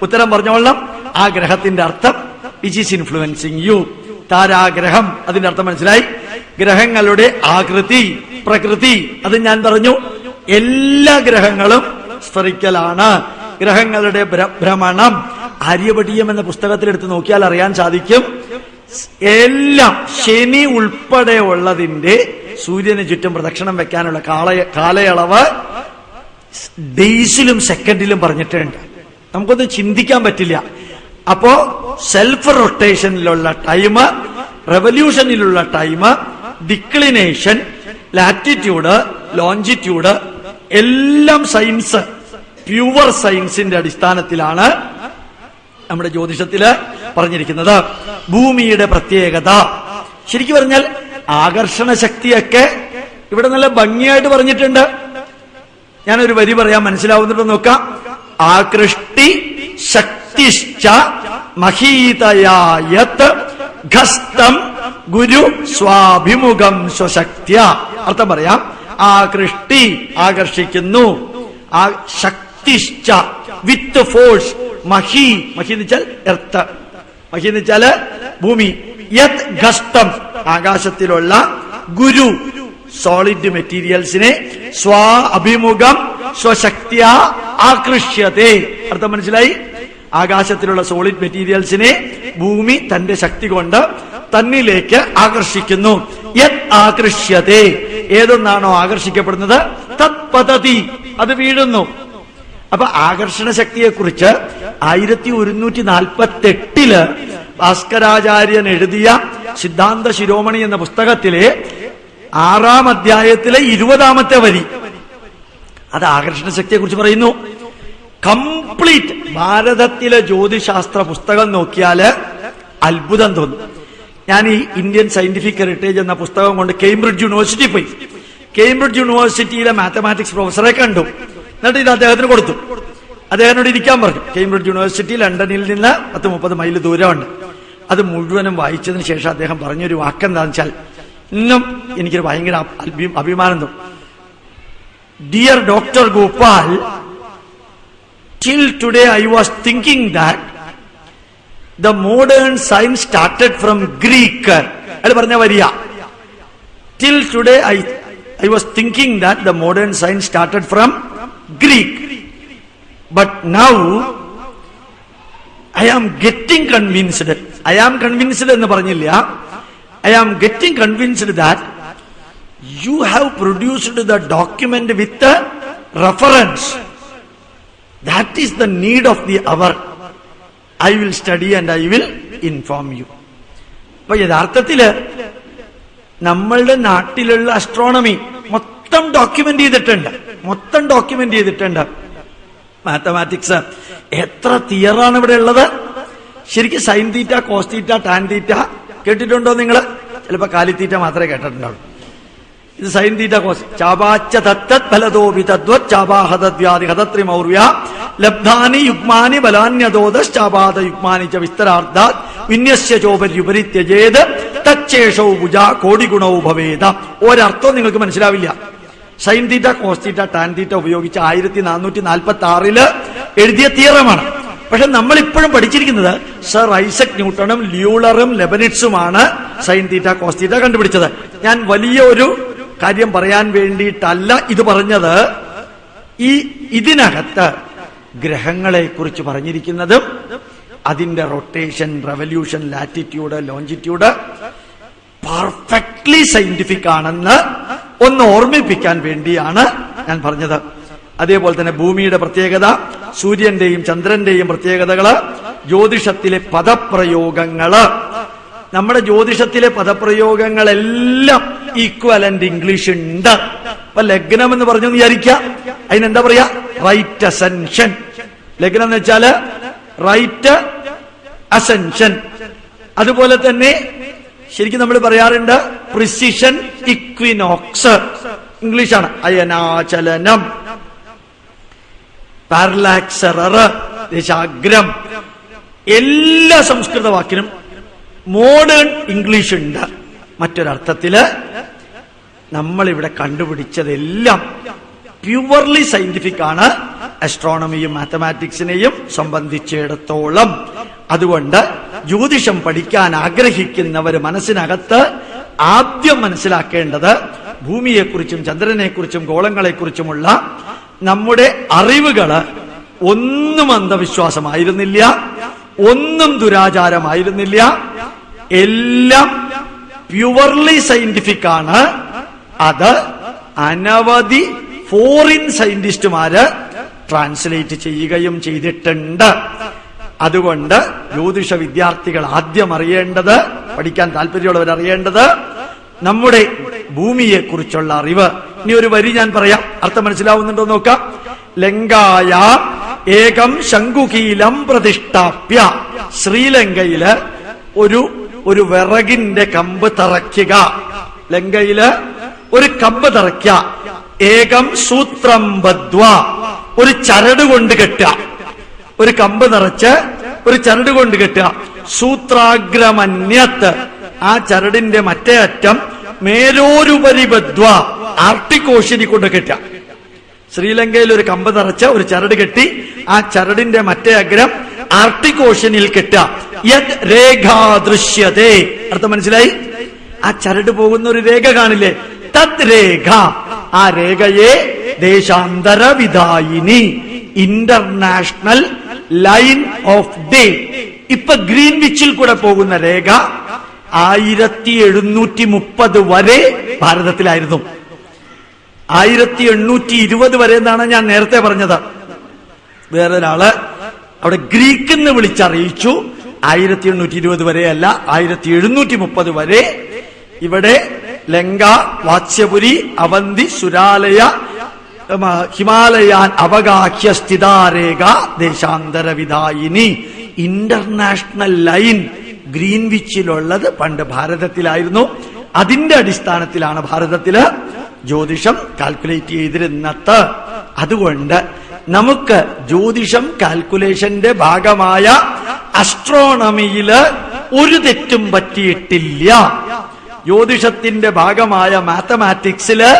ഉത്തരം പറഞ്ഞോളണം. ആ ഗ്രഹത്തിന്റെ അർത്ഥം വിച്ച് ഈസ് ഇൻഫ്ലുവൻസിങ് യു. താരാഗ്രഹം, അതിന്റെ അർത്ഥം മനസ്സിലായി. ഗ്രഹങ്ങളുടെ ആകൃതി, പ്രകൃതി, അത് ഞാൻ പറഞ്ഞു. എല്ലാ ഗ്രഹങ്ങളും സ്ഫറിക്കലാണ്. ഗ്രഹങ്ങളുടെ ഭ്രമണം ആര്യഭടീയം എന്ന പുസ്തകത്തിൽ എടുത്ത് നോക്കിയാൽ അറിയാൻ സാധിക്കും. എല്ലാം ശനി ഉൾപ്പെടെ ഉള്ളതിന്റെ സൂര്യന് ചുറ്റും പ്രദക്ഷിണം വെക്കാനുള്ള കാലയളവ് ഡേയ്സിലും സെക്കൻഡിലും പറഞ്ഞിട്ടുണ്ട്. നമുക്കൊന്നും ചിന്തിക്കാൻ പറ്റില്ല. അപ്പോ സെൽഫ് റൊട്ടേഷനിലുള്ള ടൈം, റെവല്യൂഷനിലുള്ള ടൈം, ഡിക്ലിനേഷൻ, ലാറ്റിറ്റ്യൂഡ്, ലോഞ്ചിറ്റ്യൂഡ് എല്ലാം സയൻസ്, പ്യുവർ സയൻസിന്റെ അടിസ്ഥാനത്തിലാണ് നമ്മുടെ ജ്യോതിഷത്തില് പറഞ്ഞിരിക്കുന്നത്. ഭൂമിയുടെ പ്രത്യേകത ശരിക്കും പറഞ്ഞാൽ ആകർഷണ ശക്തിയൊക്കെ ഇവിടെ നല്ല ഭംഗിയായിട്ട് പറഞ്ഞിട്ടുണ്ട്. ഞാനൊരു വരി പറയാൻ മനസ്സിലാവുന്നുണ്ടോ നോക്കാം. ആകൃഷ്ടി ശക്തിശ്ച മഹീതയായത് ഘസ്തം ഗുരു സ്വാഭിമുഖം സ്വശക്ത്യ. അർത്ഥം പറയാം. ആകൃഷ്ടി ആകർഷിക്കുന്നു, ശക്തിശ്ച വിത്ത് ഫോഴ്സ്, മഹി മഹി എന്ന് വെച്ചാൽ എർത്ത്, മഹി എന്ന് വെച്ചാല് ഭൂമി, യത് ഘസ്തം ആകാശത്തിലുള്ള, ഗുരു സോളിഡ് മെറ്റീരിയൽസിനെ, സ്വാ അഭിമുഖം സ്വശക്തിയ ആകൃഷ്യതേ. അർത്ഥം മനസ്സിലായി? ആകാശത്തിലുള്ള സോളിഡ് മെറ്റീരിയൽസിനെ ഭൂമി തന്റെ ശക്തി കൊണ്ട് തന്നിലേക്ക് ആകർഷിക്കുന്നു. യത് ആകൃഷ്യതേ, ഏതൊന്നാണോ ആകർഷിക്കപ്പെടുന്നത് തത് പതതി, അത് വീഴുന്നു. അപ്പൊ ആകർഷണ ശക്തിയെ കുറിച്ച് 1148 ഭാസ്കരാചാര്യൻ എഴുതിയ സിദ്ധാന്ത ശിരോമണി എന്ന പുസ്തകത്തിലെ 6-ാം അധ്യായത്തിലെ 20-ാമത്തെ വരി, അത് ആകർഷണ ശക്തിയെ കുറിച്ച് പറയുന്നു. കംപ്ലീറ്റ് ഭാരതത്തിലെ ജ്യോതിശാസ്ത്ര പുസ്തകം നോക്കിയാല് അത്ഭുതം തോന്നും. ഞാൻ ഈ ഇന്ത്യൻ സയന്റിഫിക് ഹെറിറ്റേജ് എന്ന പുസ്തകം കൊണ്ട് കേംബ്രിഡ്ജ് യൂണിവേഴ്സിറ്റി പോയി. കേംബ്രിഡ്ജ് യൂണിവേഴ്സിറ്റിയിലെ മാത്തമാറ്റിക്സ് പ്രൊഫസറെ കണ്ടു. എന്നിട്ട് ഇത് അദ്ദേഹത്തിന് കൊടുത്തു. അദ്ദേഹത്തിനോട് ഇരിക്കാൻ പറഞ്ഞു. കേംബ്രിഡ്ജ് യൂണിവേഴ്സിറ്റി ലണ്ടനിൽ നിന്ന് 10-30 മൈൽ ദൂരമുണ്ട്. അത് മുഴുവനും വായിച്ചതിന് ശേഷം അദ്ദേഹം പറഞ്ഞൊരു വാക്കെന്താണെന്ന് വെച്ചാൽ, ഇന്നും എനിക്കൊരു ഭയങ്കര അഭിമാനം തോന്നും. Dear doctor Gopal, till today I was thinking that the modern science started from Greek. അത് പറഞ്ഞ വരിക. Till today I was thinking that the modern science started from Greek. But now I am getting convinced. I am convinced എന്ന് പറഞ്ഞില്ല. I am getting convinced that you have produced the document with the reference. That is the need of the hour. I will study and I will inform you. അപ്പൊ യഥാർത്ഥത്തില് നമ്മളുടെ നാട്ടിലുള്ള astronomy മൊത്തം document ചെയ്തിട്ടുണ്ട്. Mathematics എത്ര തിയറാണ് ഇവിടെ ഉള്ളത്. ശരിക്കും sine theta, cos theta, tan theta കേട്ടിട്ടുണ്ടോ നിങ്ങള്? ചിലപ്പോ കാലിത്തീറ്റ മാത്രമേ കേട്ടിട്ടുണ്ടാവും. ഇത് സൈൻ തീറ്റ കോസ്. ചാപാച്ച തത്തത് ഫലതോപി തദ്വത് ചാപാഹതദ്വ്യാധി ഹതത്രിമൗര്യ ലബ്ധാനി യുഗ്മാനി ബലാന്യതോദാപാദ യുഗ്മാനി ച വിസ്തരാർദ്ധാത് വിന്യസ്യ ചോപര്യുപരിത്യജേത് തച്ചേഷൗ ഭുജ കോടിഗുണൗ ഭവേദ. ഒരർത്ഥവും നിങ്ങൾക്ക് മനസ്സിലാവില്ല. Sine theta, cos theta, tan theta ഉപയോഗിച്ച് 1446 എഴുതിയ തിയറമാണ്. പക്ഷെ നമ്മൾ ഇപ്പോഴും പഠിച്ചിരിക്കുന്നത് സർ ഐസക് ന്യൂട്ടണും ല്യൂളറും ലെബനിറ്റ്സുമാണ് സൈൻ തീറ്റ, കോസ് തീറ്റ കണ്ടുപിടിച്ചത്. ഞാൻ വലിയ ഒരു കാര്യം പറയാൻ വേണ്ടിയിട്ടല്ല ഇത് പറഞ്ഞത്. ഇതിനകത്ത് ഗ്രഹങ്ങളെ കുറിച്ച് പറഞ്ഞിരിക്കുന്നതും അതിന്റെ rotation, revolution, latitude, longitude perfectly scientific ആണെന്ന് ഒന്ന് ഓർമ്മിപ്പിക്കാൻ വേണ്ടിയാണ് ഞാൻ പറഞ്ഞത്. അതേപോലെ തന്നെ ഭൂമിയുടെ പ്രത്യേകത, സൂര്യന്റെയും ചന്ദ്രന്റെയും പ്രത്യേകതകള്, ജ്യോതിഷത്തിലെ പദപ്രയോഗങ്ങള്. നമ്മുടെ ജ്യോതിഷത്തിലെ പദപ്രയോഗങ്ങളെല്ലാം ഈക്വലന്റ് ഇംഗ്ലീഷ് ഉണ്ട്. അപ്പൊ ലഗ്നം എന്ന് പറഞ്ഞു വിചാരിക്കാം, അതിനെന്താ പറയാ? Right ascension. ലഗ്നം എന്ന് വെച്ചാല് റൈറ്റ് അസെൻഷൻ. അതുപോലെ തന്നെ ശരിക്കും നമ്മൾ പറയാറുണ്ട് പ്രിസിഷൻ ഇക്വിനോക്സ്, ഇംഗ്ലീഷാണ്. അയനാചലനം, പാരലാക്സറർ, ദശാഗ്രം. എല്ലാ സംസ്കൃത വാക്കിനും മോഡേൺ ഇംഗ്ലീഷ് ഉണ്ട്. മറ്റൊരർത്ഥത്തില് നമ്മളിവിടെ കണ്ടുപിടിച്ചതെല്ലാം പ്യുവർലി സയന്റിഫിക് ആണ്, അസ്ട്രോണമിയും മാത്തമാറ്റിക്സിനെയും സംബന്ധിച്ചിടത്തോളം. അതുകൊണ്ട് ജ്യോതിഷം പഠിക്കാൻ ആഗ്രഹിക്കുന്നവർ മനസ്സിനകത്ത് ആദ്യം മനസ്സിലാക്കേണ്ടത് ഭൂമിയെക്കുറിച്ചും ചന്ദ്രനെക്കുറിച്ചും ഗോളങ്ങളെക്കുറിച്ചുമുള്ള നമ്മുടെ അറിവുകള് ഒന്നും അന്ധവിശ്വാസമായിരുന്നില്ല, ഒന്നും ദുരാചാരമായിരുന്നില്ല, എല്ലാം പ്യുവർലി സയന്റിഫിക് ആണ്. അത് അനവധി ഫോറിൻ സയന്റിസ്റ്റുമാര് ട്രാൻസ്ലേറ്റ് ചെയ്യുകയും ചെയ്തിട്ടുണ്ട്. അതുകൊണ്ട് ജ്യോതിഷ വിദ്യാർത്ഥികൾ ആദ്യം അറിയേണ്ടത്, പഠിക്കാൻ താല്പര്യമുള്ളവർ അറിയേണ്ടത്, നമ്മുടെ ഭൂമിയെക്കുറിച്ചുള്ള അറിവ്. ഇനി ഒരു വരി ഞാൻ പറയാം, അർത്ഥം മനസ്സിലാവുന്നുണ്ടോ നോക്കാം. ലങ്കായ ഏകം ശംഖുകീലം പ്രതിഷ്ഠാപ്യ. ശ്രീലങ്കയില് ഒരു വിറകിന്റെ കമ്പ് തറയ്ക്കുക. ലങ്കയില് ഒരു കമ്പ് തറയ്ക്കുക. ഏകം സൂത്രം ബദ്ധ്വ, ഒരു ചരട് കൊണ്ട് കെട്ടുക. ഒരു കമ്പ് നിറച്ച് ഒരു ചരട് കൊണ്ട് കെട്ടുക. സൂത്രാഗ്രമന്യത്, ആ ചരടിന്റെ മറ്റേ അറ്റം മേലോരുപരി ബദ്ധ്വ, ആർട്ടിക് ഓഷ്യനി കൊണ്ട് കെട്ടുക. ശ്രീലങ്കയിൽ ഒരു കമ്പ് നിറച്ച് ഒരു ചരട് കെട്ടി ആ ചരടിന്റെ മറ്റേ അഗ്രം ആർട്ടിക് ഓഷ്യനിൽ കെട്ടുക. യത് രേഖാ ദൃശ്യതേ, അർത്ഥം മനസ്സിലായി? ആ ചരട് പോകുന്ന ഒരു രേഖ കാണില്ലേ, തത് രേഖ, ആ രേഖയെ ദേശാന്തര വിധായിനി, ഇന്റർനാഷണൽ ലൈൻ ഓഫ് ഡേ. ഇപ്പൊ ഗ്രീൻവിച്ചിൽ കൂടെ പോകുന്ന രേഖ 1730 വരെ ഭാരതത്തിലായിരുന്നു. 1820 വരെ എന്നാണ് ഞാൻ നേരത്തെ പറഞ്ഞത്. വേറൊരാള് അവിടെ ഗ്രീക്കെന്ന് വിളിച്ചറിയിച്ചു 1820 വരെയല്ല, 1730 വരെ. ഇവിടെ ലങ്ക, വാത്സ്യപുരി, അവന്തി, സുരാലയ, ഹിമാലയാൻ അവഗാഹ്യ സ്ഥിതാരേഖ ദേശാന്തര വിധായിനി. ഇന്റർനാഷണൽ ലൈൻ ഗ്രീൻവിച്ചിലുള്ളത് പണ്ട് ഭാരതത്തിലായിരുന്നു. അതിന്റെ അടിസ്ഥാനത്തിലാണ് ഭാരതത്തില് ജ്യോതിഷം കാൽക്കുലേറ്റ് ചെയ്തിരുന്നത്. അതുകൊണ്ട് നമുക്ക് ജ്യോതിഷം കാൽക്കുലേഷന്റെ ഭാഗമായ അസ്ട്രോണമിയില് ഒരു തെറ്റും പറ്റിയിട്ടില്ല. ജ്യോതിഷത്തിന്റെ ഭാഗമായ മാത്തമാറ്റിക്സില്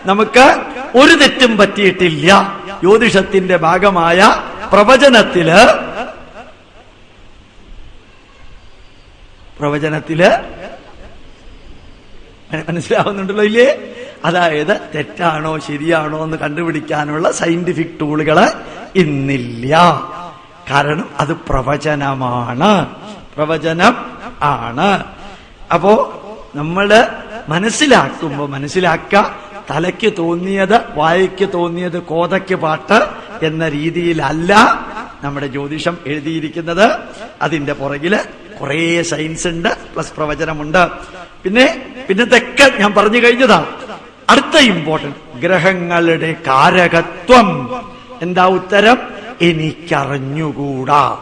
നമുക്ക് ഒരു തെറ്റും പറ്റിയിട്ടില്ല. ജ്യോതിഷത്തിന്റെ ഭാഗമായ പ്രവചനത്തില് മനസ്സിലാവുന്നുണ്ടല്ലോ ഇല്ലേ? അതായത് തെറ്റാണോ ശരിയാണോ എന്ന് കണ്ടുപിടിക്കാനുള്ള സയന്റിഫിക് ടൂളുകള് ഇന്നില്ല. കാരണം അത് പ്രവചനമാണ്, പ്രവചനം ആണ്. അപ്പോ നമ്മള് മനസ്സിലാക്ക തലയ്ക്ക് തോന്നിയത് വായയ്ക്ക് തോന്നിയത് കോതയ്ക്ക് പാട്ട് എന്ന രീതിയിലല്ല നമ്മുടെ ജ്യോതിഷം എഴുതിയിരിക്കുന്നത്. അതിന്റെ പുറകില് കുറെ സയൻസ് ഉണ്ട്, പ്ലസ് പ്രവചനമുണ്ട്. പിന്നതൊക്കെ ഞാൻ പറഞ്ഞു കഴിഞ്ഞതാണ്. അടുത്ത ഇമ്പോർട്ടന്റ്, ഗ്രഹങ്ങളുടെ കാരകത്വം. എന്താ ഉത്തരം? എനിക്കറിഞ്ഞുകൂടാ.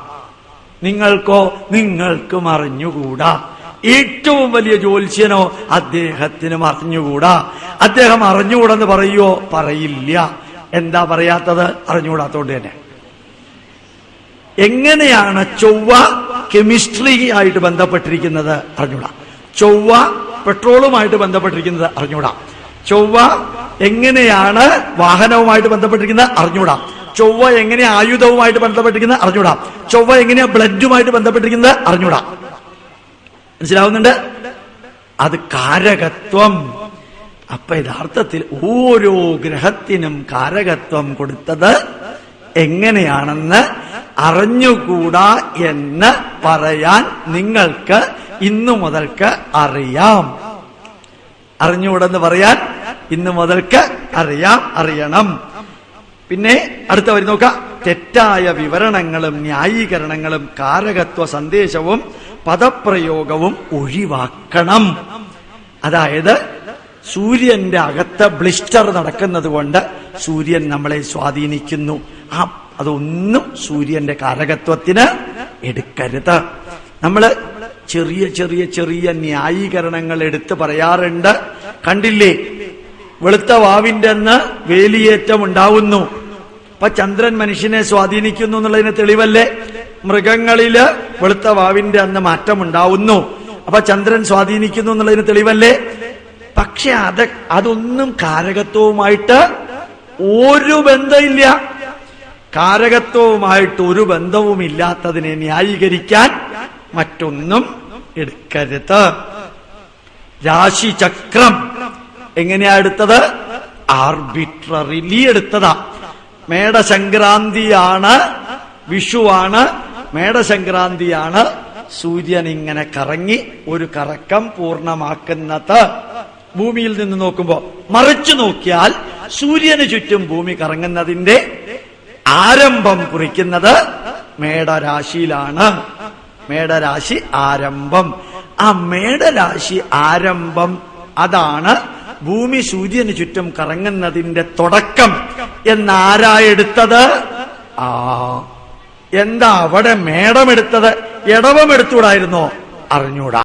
നിങ്ങൾക്കോ? നിങ്ങൾക്കും അറിഞ്ഞുകൂടാ. ഏറ്റവും വലിയ ജ്യോത്സ്യനോ? അദ്ദേഹത്തിനും അറിഞ്ഞുകൂടാ. അദ്ദേഹം അറിഞ്ഞുകൂടെന്ന് പറയുവോ? പറയില്ല. എന്താ പറയാത്തത്? അറിഞ്ഞുകൂടാത്തോണ്ട് തന്നെ. എങ്ങനെയാണ് ചൊവ്വ കെമിസ്ട്രി ആയിട്ട് ബന്ധപ്പെട്ടിരിക്കുന്നത്? അറിഞ്ഞൂടാ. ചൊവ്വ പെട്രോളുമായിട്ട് ബന്ധപ്പെട്ടിരിക്കുന്നത്? അറിഞ്ഞൂടാ. ചൊവ്വ എങ്ങനെയാണ് വാഹനവുമായിട്ട് ബന്ധപ്പെട്ടിരിക്കുന്നത്? അറിഞ്ഞൂടാ. ചൊവ്വ എങ്ങനെയാ ആയുധവുമായിട്ട് ബന്ധപ്പെട്ടിരിക്കുന്നത്? അറിഞ്ഞൂടാ. ചൊവ്വ എങ്ങനെയാ ബ്ലഡുമായിട്ട് ബന്ധപ്പെട്ടിരിക്കുന്നത്? അറിഞ്ഞൂടാ. മനസ്സിലാവുന്നുണ്ട്? അത് കാരകത്വം. അപ്പൊ യഥാർത്ഥത്തിൽ ഓരോ ഗ്രഹത്തിനും കാരകത്വം കൊടുത്തത് എങ്ങനെയാണെന്ന് അറിഞ്ഞുകൂടാ എന്ന് പറയാൻ നിങ്ങൾക്ക് ഇന്നു മുതൽക്ക് അറിയാം. അറിഞ്ഞുകൂടെന്ന് പറയാൻ ഇന്നു മുതൽക്ക് അറിയണം. പിന്നെ അടുത്ത വരി നോക്കാം. തെറ്റായ വിവരണങ്ങളും ന്യായീകരണങ്ങളും കാരകത്വ സന്ദേശവും പദപ്രയോഗവും ഒഴിവാക്കണം. അതായത് സൂര്യന്റെ അകത്ത് ബ്ലിസ്റ്റർ നടക്കുന്നത് കൊണ്ട് സൂര്യൻ നമ്മളെ സ്വാധീനിക്കുന്നു, അതൊന്നും സൂര്യന്റെ കാരകത്വത്തിന് എടുക്കരുത്. നമ്മള് ചെറിയ ചെറിയ ചെറിയ ന്യായീകരണങ്ങൾ എടുത്ത് പറയാറുണ്ട്. കണ്ടില്ലേ, വെളുത്ത വാവിന്റെ അന്ന് വേലിയേറ്റം ഉണ്ടാവുന്നു. അപ്പൊ ചന്ദ്രൻ മനുഷ്യനെ സ്വാധീനിക്കുന്നു എന്നുള്ളതിന് തെളിവല്ലേ? മൃഗങ്ങളില് വെളുത്ത വാവിന്റെ അന്ന് മാറ്റം ഉണ്ടാവുന്നു. അപ്പൊ ചന്ദ്രൻ സ്വാധീനിക്കുന്നു എന്നുള്ളതിന് തെളിവല്ലേ? പക്ഷെ അതൊന്നും കാരകത്വവുമായിട്ട് ഒരു ബന്ധമില്ല. കാരകത്വവുമായിട്ട് ഒരു ബന്ധവുമില്ലാത്തതിനെ ന്യായീകരിക്കാൻ മറ്റൊന്നും എടുക്കരുത്. രാശിചക്രം എങ്ങനെയാ എടുത്തത്? ആർബിട്രറിലി എടുത്തതാ. മേടസംക്രാന്തിയാണ്, വിഷുവാണ്, മേടസംക്രാന്തിയാണ് സൂര്യൻ ഇങ്ങനെ കറങ്ങി ഒരു കറക്കം പൂർണ്ണമാക്കുന്നത്. ഭൂമിയിൽ നിന്ന് നോക്കുമ്പോ മറിച്ചു നോക്കിയാൽ സൂര്യന് ചുറ്റും ഭൂമി കറങ്ങുന്നതിന്റെ ആരംഭം കുറിക്കുന്നത് മേടരാശിയിലാണ്. മേടരാശി ആരംഭം. ആ മേടരാശി ആരംഭം അതാണ് ഭൂമി സൂര്യന് ചുറ്റും കറങ്ങുന്നതിന്റെ തുടക്കം എന്നാരായെടുത്തത്? എന്താ അവിടെ മേടമെടുത്തത്? ഇടവമെടുത്തൂടായിരുന്നോ? അറിഞ്ഞൂടാ.